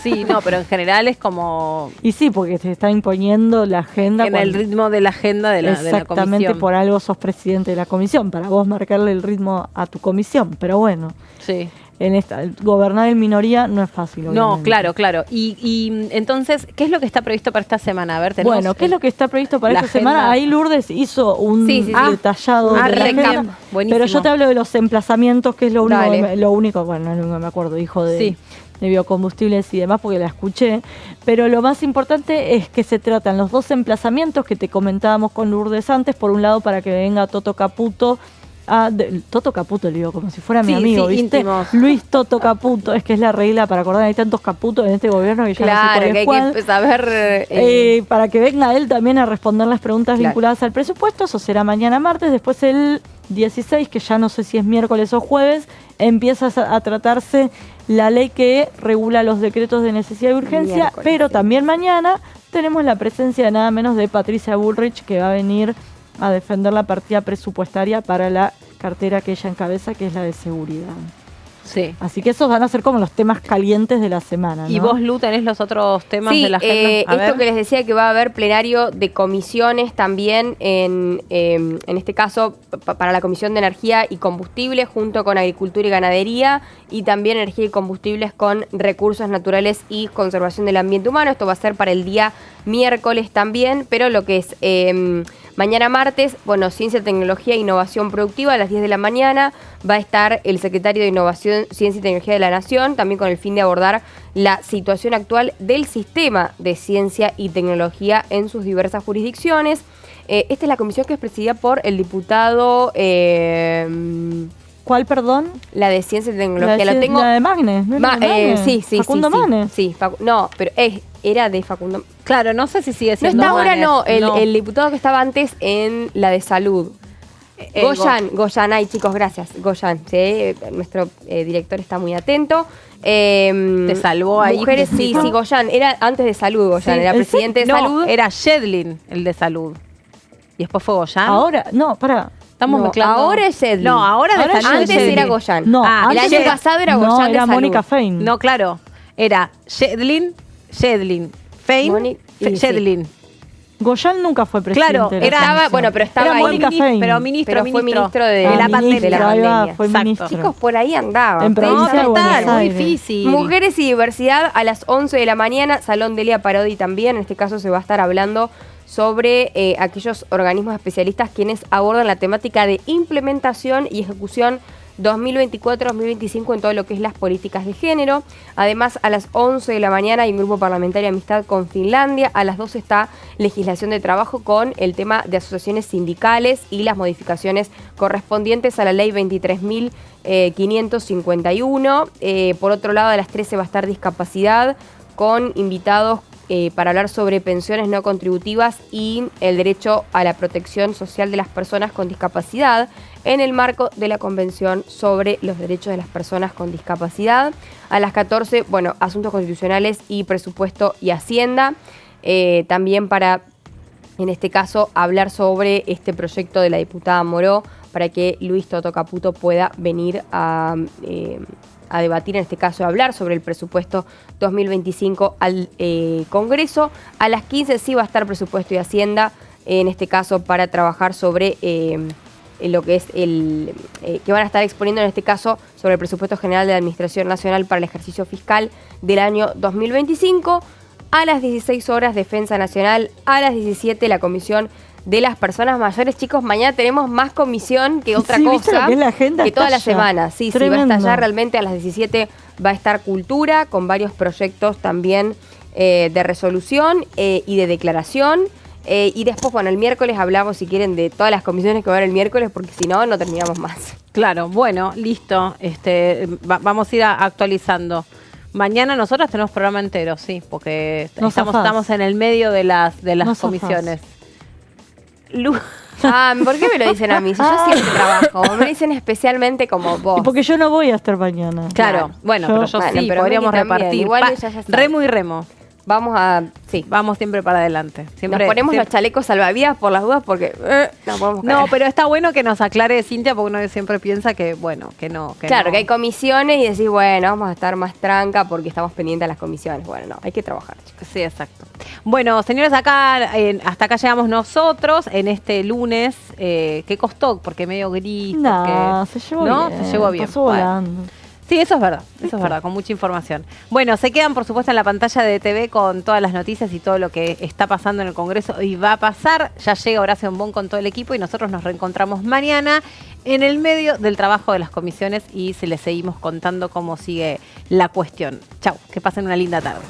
Sí, no, pero en general es como Y sí, porque se está imponiendo la agenda. en el ritmo de la agenda de la Exactamente, comisión. por algo sos presidente de la comisión, para vos marcarle el ritmo a tu comisión. Pero bueno, Sí. gobernar en minoría no es fácil. No, obviamente. claro. Y entonces, ¿qué es lo que está previsto para esta semana? A ver, tenemos Bueno, ¿qué es lo que está previsto para la esta semana? agenda. Ahí Lourdes hizo un Sí. detallado de la recap. agenda. Buenísimo. Pero yo te hablo de los emplazamientos, que es lo único, Dale. bueno, no es lo único que me acuerdo, hijo de, Sí. de biocombustibles y demás, porque la escuché. Pero lo más importante es que se tratan los 2 emplazamientos que te comentábamos con Lourdes antes. Por un lado, para que venga Toto Caputo. Toto Caputo, le digo, como si fuera mi Sí, amigo, sí, ¿viste? íntimos. Luis Toto Caputo, es que es la regla para acordar, hay tantos Caputos en este gobierno que ya no sé Claro, cuál que es hay cuál. que saber... Para que venga él también a responder las preguntas Claro. vinculadas al presupuesto. Eso será mañana martes. Después el 16, que ya no sé si es miércoles o jueves, empieza a tratarse la ley que regula los decretos de necesidad y urgencia. Miércoles, Pero sí. también mañana tenemos la presencia de nada menos de Patricia Bullrich, que va a venir a defender la partida presupuestaria para la cartera que ella encabeza, que es la de seguridad. Sí. Así que esos van a ser como los temas calientes de la semana, ¿no? ¿Y vos, Lu, tenés los otros temas Sí, de la agenda? A esto ver. que les decía que va a haber plenario de comisiones también en este caso para la Comisión de Energía y Combustibles junto con Agricultura y Ganadería y también Energía y Combustibles con Recursos Naturales y Conservación del Ambiente Humano. Esto va a ser para el día miércoles también, pero lo que es mañana martes, bueno, Ciencia, Tecnología e Innovación Productiva a las 10 de la mañana va a estar el secretario de Innovación, Ciencia y Tecnología de la Nación, también con el fin de abordar la situación actual del sistema de ciencia y tecnología en sus diversas jurisdicciones. Esta es la comisión que es presidida por el diputado... ¿Cuál, perdón? la de Ciencia y Tecnología. Lo tengo... La de Magne, ¿no es la de Magne? sí. Facundo Magne. Sí, no, pero era de Facundo. Claro, no sé si sigue No siendo está ahora, Manes. no. El diputado que estaba antes en la de Salud. Goyan, ay chicos, gracias. Goyan, sí, nuestro director está muy atento. Te salvó ahí. Mujeres, sí, Goyan. Era antes de Salud, Goyan. Sí, Era presidente de no, Salud. era Shedlin, el de Salud. Y después fue Goyan. Ahora, no, pará. Estamos No, mezclando. ahora es Shedlin. No, ahora de Ahora Salud. Antes es Shedlin. era Goyan. No, Ah, el antes año era- pasado era no, Goyan de era Salud. Mónica Fein. No, claro. Era Shedlin, Fein, Sí. Shedlin. Goyan nunca fue presidente. Claro, de la era- comisión. bueno, pero estaba Era ahí. Mónica Fein. Pero ministro, Pero fue ministro de la ministro, pandemia. de la ahí va, pandemia. fue Exacto. ministro. Chicos, por ahí andaba. En No, provincia de total, Buenos muy Aires. difícil. Mujeres y diversidad a las 11 de la mañana, Salón Delia Parodi también. En este caso se va a estar hablando sobre aquellos organismos especialistas quienes abordan la temática de implementación y ejecución 2024-2025 en todo lo que es las políticas de género. Además, a las 11 de la mañana hay un grupo parlamentario de amistad con Finlandia. A las 12 está legislación de trabajo con el tema de asociaciones sindicales y las modificaciones correspondientes a la ley 23.551. Por otro lado, a las 13 va a estar discapacidad con invitados para hablar sobre pensiones no contributivas y el derecho a la protección social de las personas con discapacidad en el marco de la Convención sobre los Derechos de las Personas con Discapacidad. A las 14, bueno, asuntos constitucionales y presupuesto y hacienda. También para, en este caso, hablar sobre este proyecto de la diputada Moró para que Luis Toto Caputo pueda venir a debatir, en este caso, a hablar sobre el presupuesto 2025 al Congreso. A las 15 sí va a estar presupuesto y hacienda, en este caso, para trabajar sobre lo que es que van a estar exponiendo, en este caso, sobre el presupuesto general de la Administración Nacional para el ejercicio fiscal del año 2025. A las 16 horas, Defensa Nacional. A las 17, la Comisión de las Personas Mayores. Chicos, mañana tenemos más comisión que otra Sí, ¿viste cosa. lo que es la agenda? Que toda la Estalla. semana. Sí, va a Tremendo. estallar realmente. A las 17 va a estar Cultura, con varios proyectos también de resolución y de declaración. Y después, bueno, el miércoles hablamos, si quieren, de todas las comisiones que va a haber el miércoles, porque si no, no terminamos más. Claro, bueno, listo. Vamos a ir actualizando. Mañana nosotros tenemos programa entero, sí, porque No zafás. estamos en el medio de las No zafás. comisiones. Lu- Ah, ¿por qué me lo dicen a mí? Si yo siempre trabajo. Me dicen especialmente como vos. Y porque yo no voy a estar mañana. Claro, bueno, pero yo Bueno, sí, pero podríamos Meli también. repartir. Igual ella ya sabe. Remo y remo. Vamos siempre para adelante. Siempre, nos ponemos los chalecos salvavidas por las dudas porque no podemos caer. No, pero está bueno que nos aclare Cintia, porque uno siempre piensa que, bueno, que no. Claro, que hay comisiones y decís, bueno, vamos a estar más tranca porque estamos pendientes de las comisiones. Bueno, no, hay que trabajar, chicos. Sí, exacto. Bueno, señores, hasta acá llegamos nosotros en este lunes. ¿Qué costó? Porque medio gris. No, se llevó bien. Se llevó bien. Pasó volando. Sí, eso es verdad, con mucha información. Bueno, se quedan por supuesto en la pantalla de TV con todas las noticias y todo lo que está pasando en el Congreso y va a pasar. Ya llega Horacio Bon con todo el equipo y nosotros nos reencontramos mañana en el medio del trabajo de las comisiones y se les seguimos contando cómo sigue la cuestión. Chau, que pasen una linda tarde.